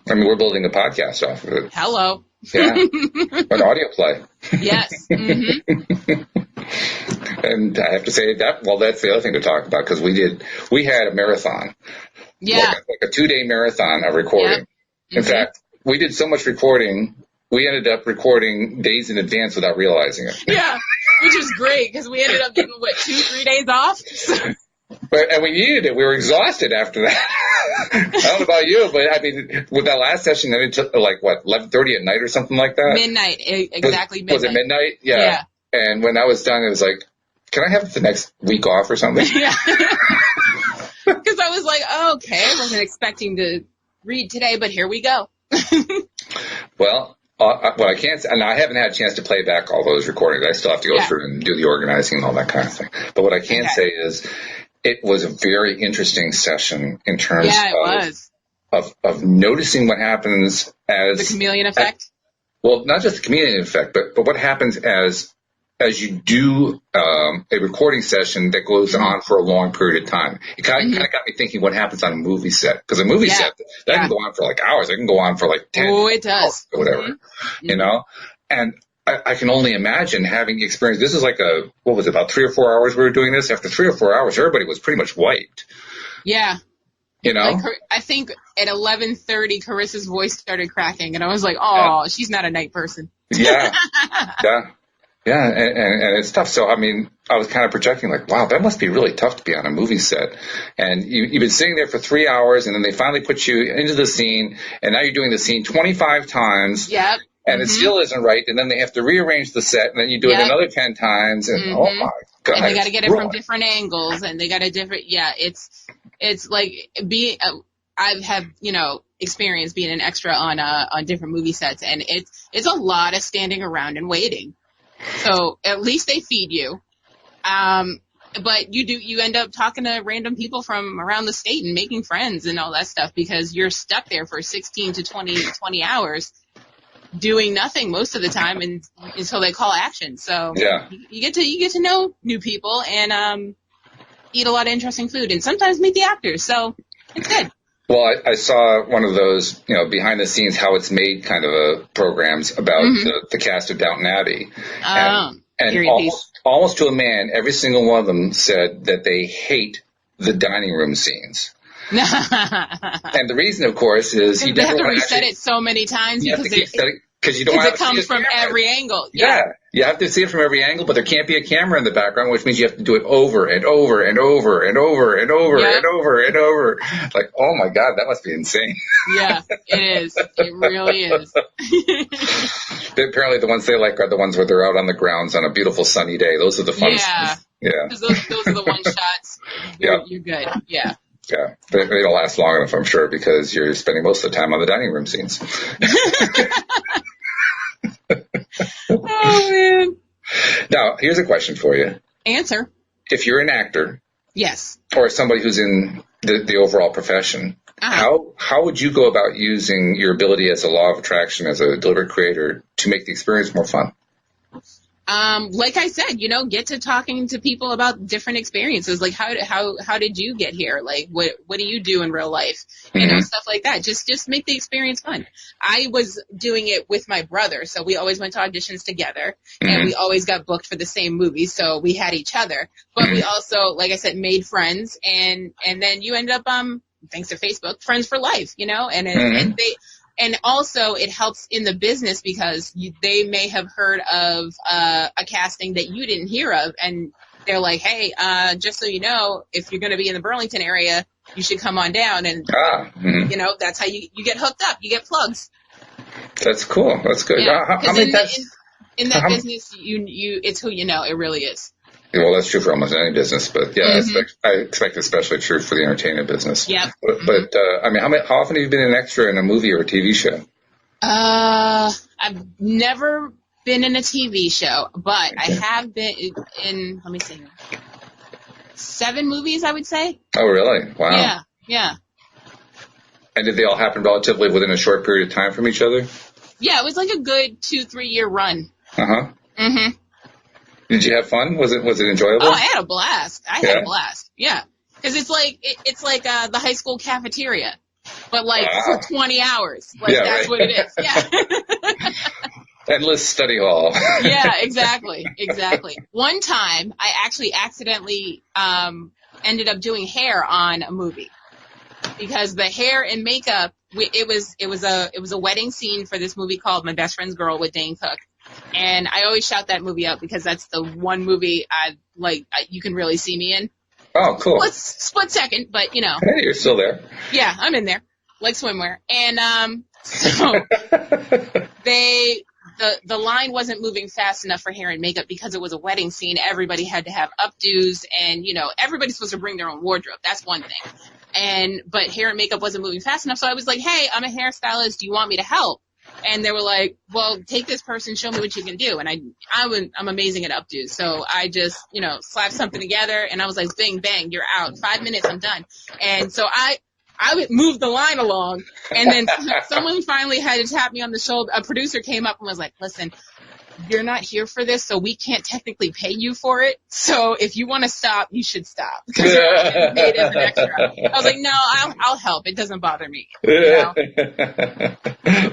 I mean, we're building a podcast off of it. Hello. Yeah. An audio play. Yes. Mm-hmm. And I have to say that's the other thing to talk about, because we had a marathon. Yeah. Like a 2-day marathon of recording. Yep. In fact, we did so much recording, we ended up recording days in advance without realizing it. Yeah, which was great, because we ended up getting, 2-3 days off? And we needed it. We were exhausted after that. I don't know about you, but I mean, with that last session, then it took 11:30 at night or something like that? Midnight, exactly midnight. Was it midnight? Yeah. And when that was done, it was like, can I have the next week off or something? Yeah. Because I was like, oh, okay, I wasn't expecting to read today, but here we go. Well, what I can't, and I haven't had a chance to play back all those recordings. I still have to go through and do the organizing and all that kind of thing. But what I can say is, it was a very interesting session in terms of noticing what happens as the chameleon effect. Well, not just the chameleon effect, but what happens as you do a recording session that goes on for a long period of time. It kind of got me thinking what happens on a movie set, because a movie set that can go on for hours. It can go on for 10 hours or whatever, you know. And I can only imagine having the experience. This is about 3 or 4 hours we were doing this. After 3 or 4 hours, everybody was pretty much wiped. Yeah. You know? I think at 11:30, Carissa's voice started cracking, and I was like, oh, she's not a night person. Yeah. Yeah, and it's tough. So, I mean, I was kind of projecting wow, that must be really tough to be on a movie set. And you've been sitting there for 3 hours, and then they finally put you into the scene, and now you're doing the scene 25 times. Yep. And it still isn't right, and then they have to rearrange the set, and then you do it another 10 times, and oh my God. And they got to get it from different angles, and they got a different, it's like I've had, experience being an extra on different movie sets, and it's a lot of standing around and waiting. So at least they feed you. But you end up talking to random people from around the state and making friends and all that stuff, because you're stuck there for 16 to 20 hours. Doing nothing most of the time until they call action. So you get to know new people and eat a lot of interesting food, and sometimes meet the actors. So it's good. Well, I saw one of those, behind the scenes, how it's made kind of programs about the cast of Downton Abbey. And almost to a man, every single one of them said that they hate the dining room scenes. And the reason, of course, is they have to reset it so many times because it comes from every angle. Yeah, you have to see it from every angle, but there can't be a camera in the background, which means you have to do it over and over and over and over and over and over and over. Oh my God, that must be insane. Yeah, it is. It really is. Apparently, the ones they like are the ones where they're out on the grounds on a beautiful sunny day. Those are the fun scenes. Yeah. Those are the one shots. You're good. Yeah. Yeah, they don't last long enough, I'm sure, because you're spending most of the time on the dining room scenes. Oh, man. Now, here's a question for you. Answer. If you're an actor. Yes. Or somebody who's in the overall profession, how would you go about using your ability as a law of attraction, as a deliberate creator, to make the experience more fun? Like I said, get to talking to people about different experiences. Like how did you get here? Like what do you do in real life? Stuff like that. Just make the experience fun. I was doing it with my brother, so we always went to auditions together, and we always got booked for the same movie, so we had each other. But we also, like I said, made friends, and then you end up thanks to Facebook, friends for life, and also it helps in the business, because they may have heard of a casting that you didn't hear of, and they're like, hey, just so you know, if you're going to be in the Burlington area, you should come on down. And, that's how you get hooked up. You get plugs. That's cool. That's good. Yeah. In that business, it's who you know. It really is. Well, that's true for almost any business, but I expect especially true for the entertainment business. Yeah. But how often have you been an extra in a movie or a TV show? I've never been in a TV show, but I have been in, let me see, 7 movies, I would say. Oh, really? Wow. Yeah. And did they all happen relatively within a short period of time from each other? Yeah, it was like a good 2-3 year run. Uh-huh. Mm-hmm. Did you have fun? Was it enjoyable? Oh, I had a blast. Had a blast. Yeah. Because it's like the high school cafeteria, but like for 20 hours. Like that's what it is. Yeah. Endless study hall. Yeah, exactly. One time I actually accidentally ended up doing hair on a movie because the hair and makeup, it was a wedding scene for this movie called My Best Friend's Girl with Dane Cook. And I always shout that movie out because that's the one movie you can really see me in. Oh, cool. Split second, but you know. Hey, you're still there. Yeah, I'm in there. Like swimwear. And so the line wasn't moving fast enough for hair and makeup because it was a wedding scene. Everybody had to have updos and, you know, everybody's supposed to bring their own wardrobe. That's one thing. But hair and makeup wasn't moving fast enough. So I was like, hey, I'm a hairstylist. Do you want me to help? And they were like, well, take this person, show me what you can do. And I'm amazing at updos. So I just, you know, slapped something together and I was like, bang, bang, you're out. 5 minutes, I'm done. And so I would move the line along, and then someone finally had to tap me on the shoulder. A producer came up and was like, listen, you're not here for this, so we can't technically pay you for it. So if you want to stop, you should stop. Because you're getting paid as an extra. I was like, no, I'll help. It doesn't bother me. You know?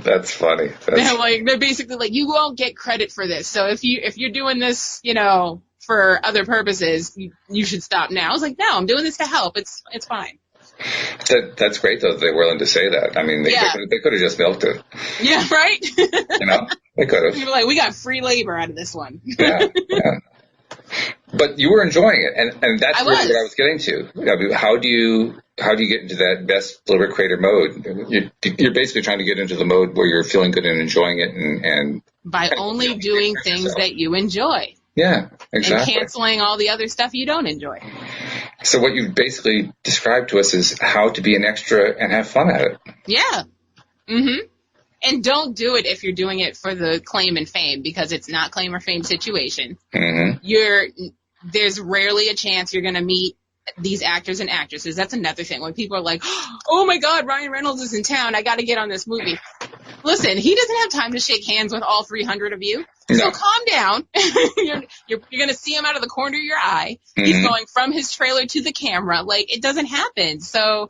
That's funny. They're basically like, you won't get credit for this. So if you're doing this, you know, for other purposes, you should stop now. I was like, no, I'm doing this to help. It's fine. That's great, though, that they're willing to say that. I mean, they could have just milked it. Yeah, right? You know, they could have. People were like, we got free labor out of this one. Yeah. But you were enjoying it, and that's really what I was getting to. I mean, how do you get into that best lyric creator mode? You're basically trying to get into the mode where you're feeling good and enjoying it, and by only doing things that you enjoy. Yeah, exactly. And canceling all the other stuff you don't enjoy. So what you've basically described to us is how to be an extra and have fun at it. Yeah. Mm-hmm. And don't do it if you're doing it for the claim and fame, because it's not claim or fame situation. Mm-hmm. There's rarely a chance you're going to meet these actors and actresses. That's another thing. When people are like, oh my God, Ryan Reynolds is in town, I got to get on this movie. Listen, he doesn't have time to shake hands with all 300 of you. No. So calm down. You're going to see him out of the corner of your eye. Mm-hmm. He's going from his trailer to the camera. Like, it doesn't happen. So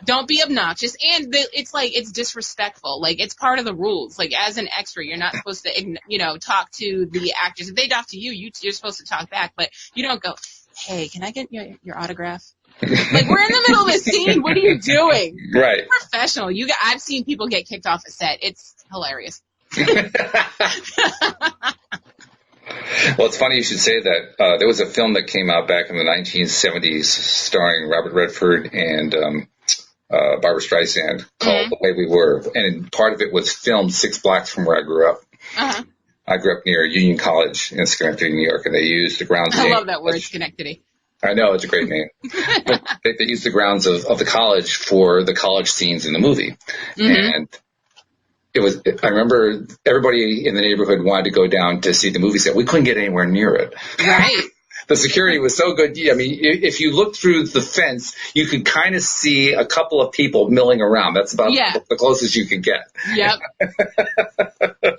Don't be obnoxious. And it's disrespectful. Like, it's part of the rules. Like, as an extra, you're not supposed to, talk to the actors. If they talk to you, you're supposed to talk back. But you don't go, hey, can I get your autograph? Like, we're in the middle of a scene. What are you doing? Right. You're professional. I've seen people get kicked off a set. It's hilarious. Well, it's funny you should say that. There was a film that came out back in the 1970s starring Robert Redford and Barbara Streisand called The Way We Were. And part of it was filmed 6 blocks from where I grew up. Uh-huh. I grew up near Union College in Schenectady, New York, and they used the grounds. I love that word, Schenectady. I know, it's a great name. But they used the grounds of the college for the college scenes in the movie. Mm-hmm. And I remember everybody in the neighborhood wanted to go down to see the movie set. We couldn't get anywhere near it. Right. The security was so good. I mean, if you looked through the fence, you could kind of see a couple of people milling around. That's about the closest you could get. Yep.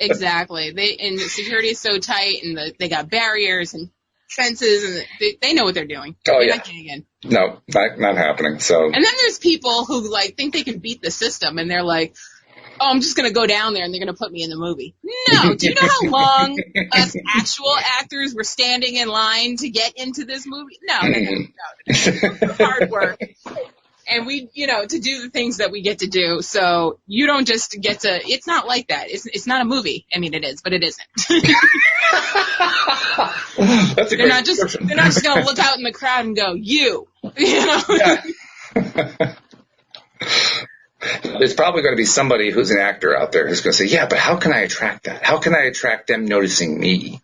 Exactly. And the security is so tight, and they got barriers and fences, and they know what they're doing. Oh, yeah. No, not happening. So. And then there's people who think they can beat the system, and they're like, oh, I'm just going to go down there and they're going to put me in the movie. No. Do you know how long us actual actors were standing in line to get into this movie? No. Hard work. And we, to do the things that we get to do. So you don't just get to, it's not like that. It's not a movie. I mean, it is, but it isn't. That's a they're not just going to look out in the crowd and go, you. Yeah. There's probably going to be somebody who's an actor out there who's going to say, yeah, but how can I attract that? How can I attract them noticing me?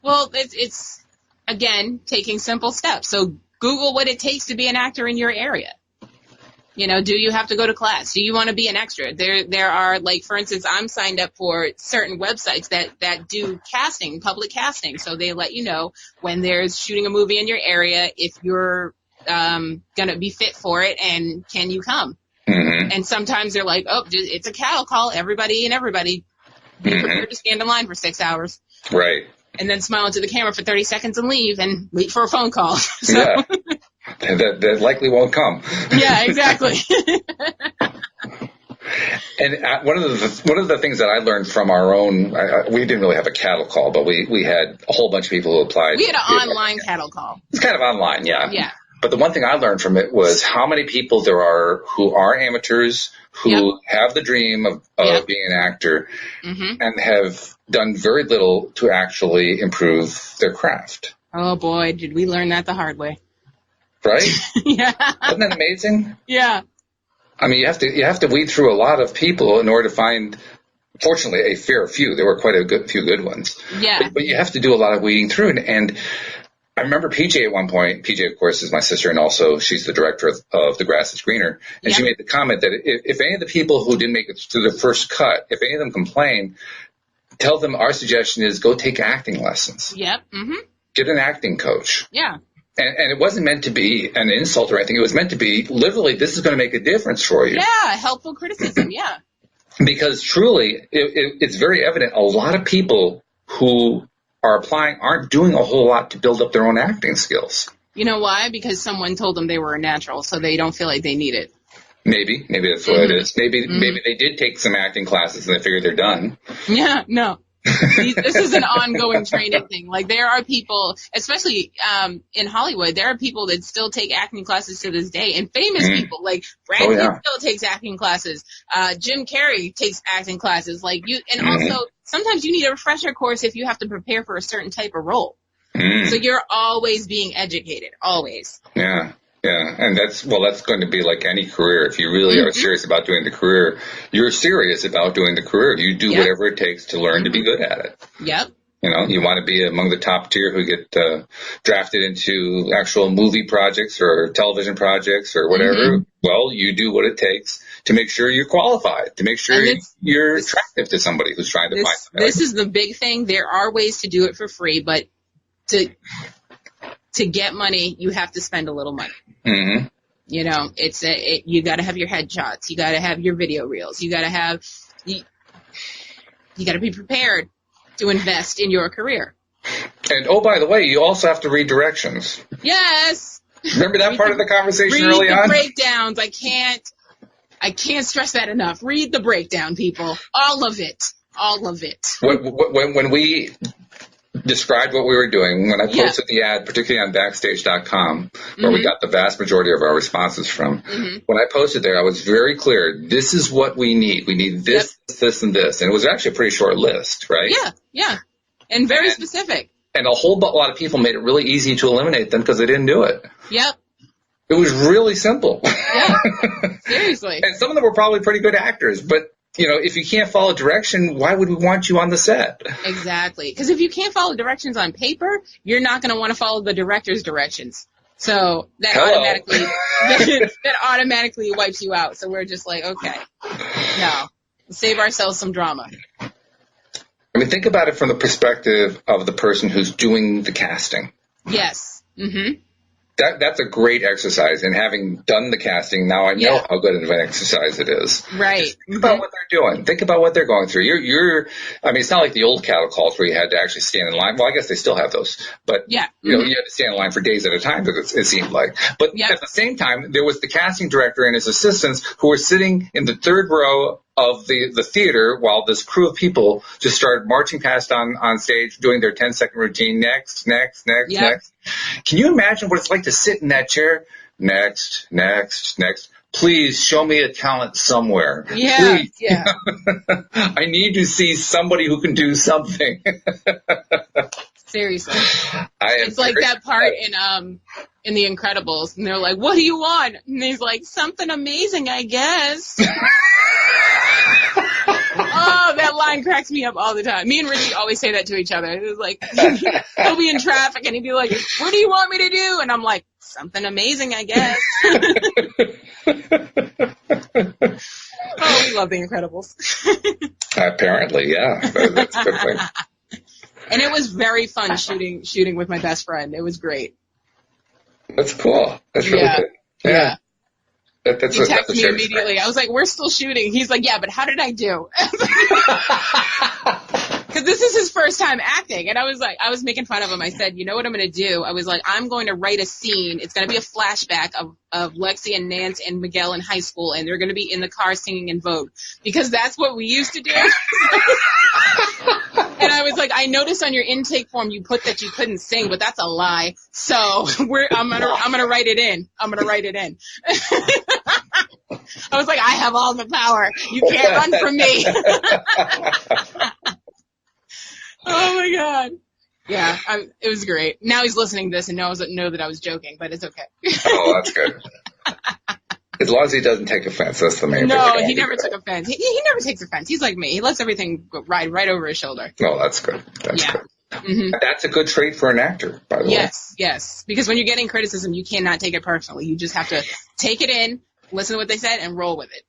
Well, it's again, taking simple steps. So Google what it takes to be an actor in your area. Do you have to go to class? Do you want to be an extra? There are, for instance, I'm signed up for certain websites that do casting, public casting. So they let you know when there's shooting a movie in your area, if you're going to be fit for it, and can you come? Mm-hmm. And sometimes they're like, oh, it's a cattle call. Everybody be prepared to stand in line for 6 hours. Right. and then smile into the camera for 30 seconds and leave and wait for a phone call. So. Yeah. That likely won't come. Yeah, exactly. And one of the things that I learned from our own, we didn't really have a cattle call, but we had a whole bunch of people who applied. We had an online cattle call. It's kind of online, yeah. Yeah. But the one thing I learned from it was how many people there are who are amateurs, who have the dream of being an actor, and have done very little to actually improve their craft. Oh, boy, did we learn that the hard way. Right? Yeah. Isn't that amazing? Yeah. I mean, you have to weed through a lot of people in order to find, fortunately, a fair few. There were quite a few good ones. Yeah. But you have to do a lot of weeding through. And I remember PJ at one point. PJ, of course, is my sister, and also she's the director of The Grass is Greener. And she made the comment that if any of the people who didn't make it to the first cut, if any of them complain, tell them our suggestion is go take acting lessons. Yep. Mm-hmm. Get an acting coach. Yeah. And it wasn't meant to be an insult or anything. It was meant to be literally, this is going to make a difference for you. Yeah, helpful criticism, yeah. Because truly, it's very evident a lot of people who are applying aren't doing a whole lot to build up their own acting skills. You know why? Because someone told them they were a natural, so they don't feel like they need it. Maybe that's what it is. Maybe they did take some acting classes and they figured they're done. Yeah, no. This is an ongoing training thing. Like, there are people, especially in Hollywood, there are people that still take acting classes to this day, and famous people. Like, Brad Pitt still takes acting classes. Jim Carrey takes acting classes. Also, sometimes you need a refresher course if you have to prepare for a certain type of role. So you're always being educated, always. Yeah. Yeah, and that's going to be like any career. If you really are serious about doing the career, you're serious about doing the career. You do whatever it takes to learn to be good at it. Yep. You know, you want to be among the top tier who get drafted into actual movie projects or television projects or whatever. Well, you do what it takes to make sure you're qualified, to make sure you're attractive to somebody who's trying to find something. This is the big thing. There are ways to do it for free, but to get money, you have to spend a little money. Mm-hmm. You know, you got to have your headshots. You got to have your video reels. You got to be prepared to invest in your career. And, oh, by the way, you also have to read directions. Yes. Remember that part of the conversation early on? Read the breakdowns. I can't stress that enough. Read the breakdown, people. All of it. All of it. When we described what we were doing, when I posted the ad, particularly on Backstage.com, where we got the vast majority of our responses from, when I posted there, I was very clear, this is what we need. We need this, this, and this. And it was actually a pretty short list, right? Yeah. And very specific. And a whole lot of people made it really easy to eliminate them because they didn't do it. Yep. It was really simple. Yeah. Seriously. And some of them were probably pretty good actors, but you know, if you can't follow direction, why would we want you on the set? Exactly. Because if you can't follow directions on paper, you're not going to want to follow the director's directions. So that automatically wipes you out. So we're just like, okay, no, save ourselves some drama. I mean, think about it from the perspective of the person who's doing the casting. Yes. Mm-hmm. That's a great exercise, and having done the casting, now I know how good of an exercise it is. Right. Just think about what they're doing. Think about what they're going through. I mean, it's not like the old cattle calls where you had to actually stand in line. Well, I guess they still have those, but you know, you had to stand in line for days at a time, it seemed like. But at the same time, there was the casting director and his assistants who were sitting in the third row of the theater while this crew of people just started marching past on stage, doing their 10-second routine. Next. Can you imagine what it's like to sit in that chair? Next. Please show me a talent somewhere. Yeah. Please. Yeah. I need to see somebody who can do something. Seriously. It's like that part in The Incredibles, and they're like, what do you want? And he's like, something amazing, I guess. Oh, that line cracks me up all the time. Me and Richie always say that to each other. It was like, he'll be in traffic and he'd be like, what do you want me to do? And I'm like, something amazing, I guess. Oh, we love The Incredibles. Apparently, yeah. That's a good thing. And it was very fun shooting with my best friend. It was great. That's cool. That's really good. Yeah. He texted me immediately. I was like, we're still shooting. He's like, yeah, but how did I do? Because this is his first time acting. And I was making fun of him. I said, you know what I'm going to do? I was like, I'm going to write a scene. It's going to be a flashback of Lexi and Nance and Miguel in high school. And they're going to be in the car singing In Vogue. Because that's what we used to do. And I was like, I noticed on your intake form you put that you couldn't sing, but that's a lie. So I'm gonna write it in. I'm gonna write it in. I was like, I have all the power. You can't run from me. Oh my God. Yeah, it was great. Now he's listening to this and knows that I was joking, but it's okay. Oh, that's good. As long as he doesn't take offense, that's the main thing. No, he never took offense. He never takes offense. He's like me. He lets everything ride right over his shoulder. No, that's good. That's good. Mm-hmm. That's a good trait for an actor, by the way. Yes. Because when you're getting criticism, you cannot take it personally. You just have to take it in, listen to what they said, and roll with it.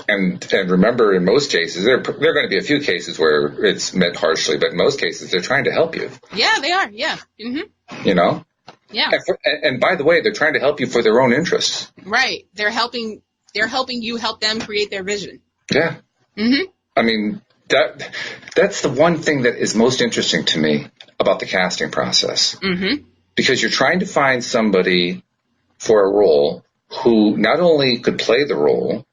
And remember, in most cases, there are going to be a few cases where it's meant harshly, but in most cases, they're trying to help you. Yeah, they are. Yeah. Mm-hmm. You know? Yeah. And by the way, they're trying to help you for their own interests. Right. They're helping you help them create their vision. Yeah. Mm-hmm. I mean, that's the one thing that is most interesting to me about the casting process. Mm-hmm. Because you're trying to find somebody for a role who not only could play the role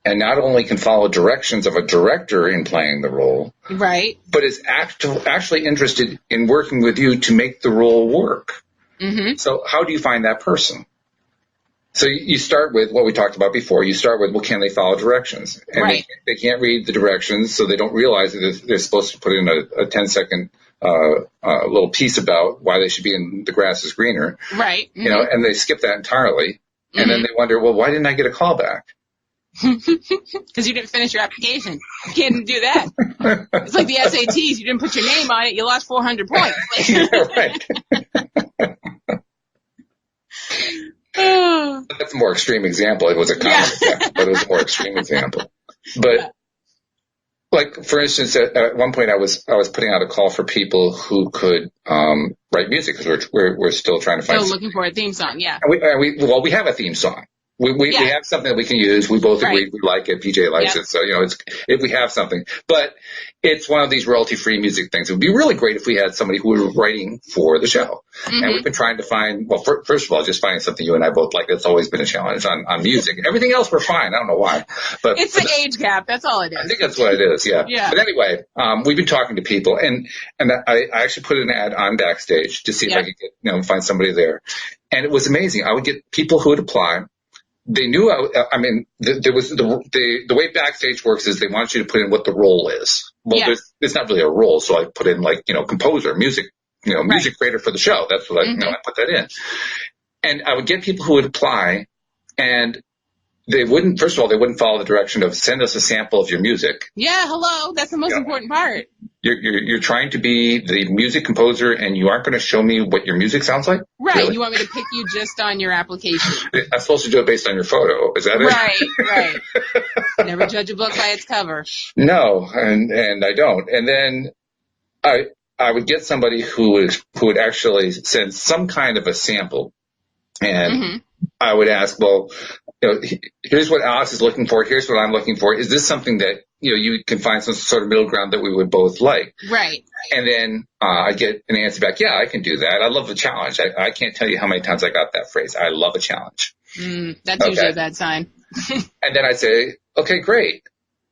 and not only can follow directions of a director in playing the role, right, but is actually interested in working with you to make the role work. Mm-hmm. So how do you find that person? So you start with what we talked about before. You start with, well, can they follow directions? And right. they can't read the directions, so they don't realize that they're supposed to put in a 10-second little piece about why they should be in The Grass is Greener. Right. Mm-hmm. You know, and they skip that entirely. And mm-hmm. then they wonder, well, why didn't I get a call back? Because you didn't finish your application. You can't do that. It's like the SATs. You didn't put your name on it. You lost 400 points. Yeah, right. That's a more extreme example. It was a common example, but it was a more extreme example. But like, for instance, at one point I was putting out a call for people who could write music, because we're still trying to find. Still looking for a theme song, yeah. And we have a theme song. We have something that we can use. We both agree we like it. PJ likes it. So, you know, if we have something. But it's one of these royalty-free music things. It would be really great if we had somebody who were writing for the show. Mm-hmm. And we've been trying to find, well, first of all, just finding something you and I both like. That's always been a challenge on music. Everything else we're fine. I don't know why. But it's the age gap. That's all it is. I think that's what it is, yeah. But anyway, we've been talking to people. And I actually put an ad on Backstage to see if I could get, find somebody there. And it was amazing. I would get people who would apply. They knew, there was the way Backstage works is they want you to put in what the role is. Well, it's not really a role, so I put in composer, music, music creator for the show. That's what I put that in. And I would get people who would apply, and they wouldn't follow the direction of send us a sample of your music. Yeah, hello. That's the most important part. You're trying to be the music composer, and you aren't going to show me what your music sounds like? Right. Really? You want me to pick you just on your application. I'm supposed to do it based on your photo. Is that it? Right. Never judge a book by its cover. No, and I don't. And then I would get somebody who would actually send some kind of a sample, and I would ask, well, here's what Alex is looking for. Here's what I'm looking for. Is this something that, you can find some sort of middle ground that we would both like? Right. And then I get an answer back. Yeah, I can do that. I love a challenge. I can't tell you how many times I got that phrase. I love a challenge. That's usually a bad sign. And then I'd say, okay, great.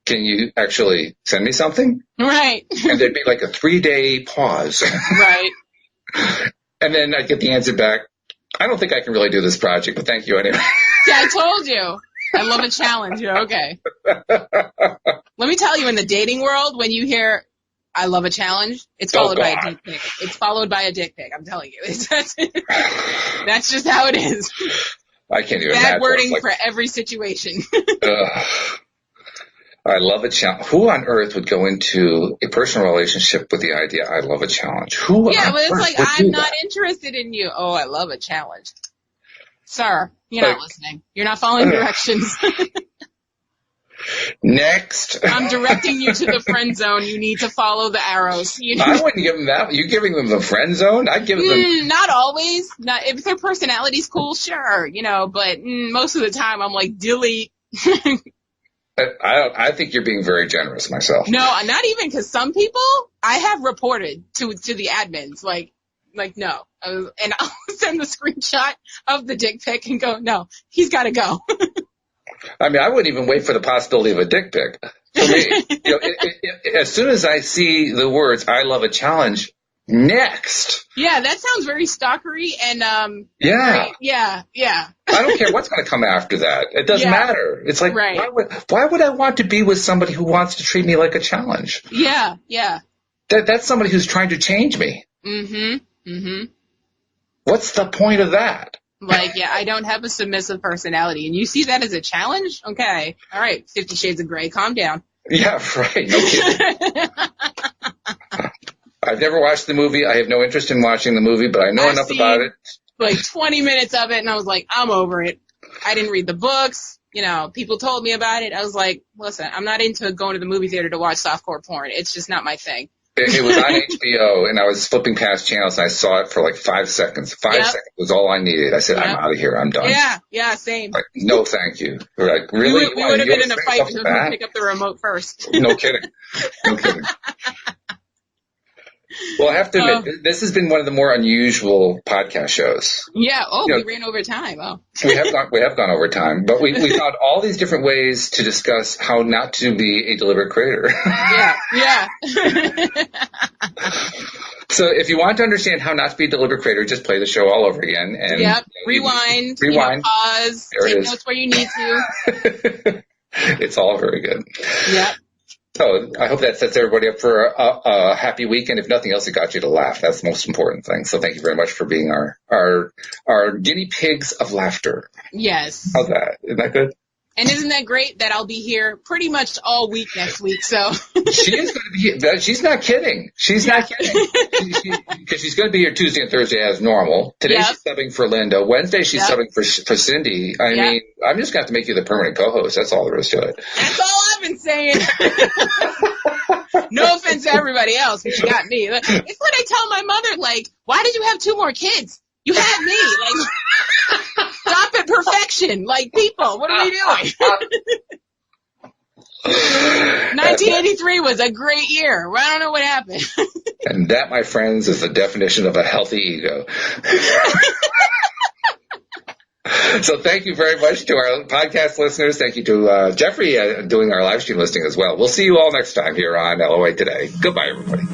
Can you actually send me something? Right. And there'd be like a 3-day pause. Right. And then I'd get the answer back. I don't think I can really do this project, but thank you anyway. Yeah, I told you. I love a challenge. You're okay. Let me tell you, in the dating world, when you hear I love a challenge, it's followed by a dick pic. It's followed by a dick pic. I'm telling you. That's just how it is. I can't even imagine. Bad wording for every situation. I love a challenge. Who on earth would go into a personal relationship with the idea, I love a challenge? Who? Yeah, but it's like, I'm not interested in you. Oh, I love a challenge. Sir, you're not listening. You're not following directions. Next. I'm directing you to the friend zone. You need to follow the arrows. I wouldn't give them that. You giving them the friend zone? I'd give them. Not always. Not if their personality's cool, sure, but most of the time I'm like, delete. I think you're being very generous myself. No, not even, because some people I have reported to the admins, like no. And I'll send the screenshot of the dick pic and go, no, he's got to go. I mean, I wouldn't even wait for the possibility of a dick pic. For me, as soon as I see the words "I love a challenge," next. Yeah, that sounds very stalkery and yeah. Yeah. I don't care what's going to come after that. It doesn't matter. It's like, right. why would I want to be with somebody who wants to treat me like a challenge? Yeah. That's somebody who's trying to change me. What's the point of that? Like, I don't have a submissive personality, and you see that as a challenge? Okay. All right. 50 Shades of Grey. Calm down. Yeah, right. No kidding. I've never watched the movie. I have no interest in watching the movie, but I know enough about it. Like 20 minutes of it, and I was like, I'm over it. I didn't read the books. People told me about it. I was like, listen, I'm not into going to the movie theater to watch softcore porn. It's just not my thing. It was on HBO, and I was flipping past channels, and I saw it for like 5 seconds. 5 seconds was all I needed. I said, I'm out of here. I'm done. Yeah, same. Like, no, thank you. Like, really? We would have been in a fight to pick up the remote first. No kidding. Well, I have to admit, this has been one of the more unusual podcast shows. Yeah. We ran over time. Oh. we have gone over time, but we found all these different ways to discuss how not to be a deliberate creator. Yeah. So if you want to understand how not to be a deliberate creator, just play the show all over again. And rewind, pause, take notes where you need to. It's all very good. Yeah. So I hope that sets everybody up for a happy weekend. If nothing else, it got you to laugh. That's the most important thing. So thank you very much for being our guinea pigs of laughter. Yes. How's that? Isn't that good? And isn't that great that I'll be here pretty much all week next week? So she is going to be here. She's not kidding. She's not kidding. Because she's going to be here Tuesday and Thursday as normal. Today she's subbing for Linda. Wednesday she's subbing for Cindy. I mean, I'm just going to have to make you the permanent co-host. That's all there is to it. That's all I've been saying. No offense to everybody else, but you got me. It's what I tell my mother, like, why did you have 2 more kids? You had me. Like, stop at perfection. Like, people, what are we doing? 1983 was a great year. I don't know what happened. And that, my friends, is the definition of a healthy ego. So thank you very much to our podcast listeners. Thank you to Jeffrey doing our live stream listing as well. We'll see you all next time here on LOA Today. Goodbye, everybody.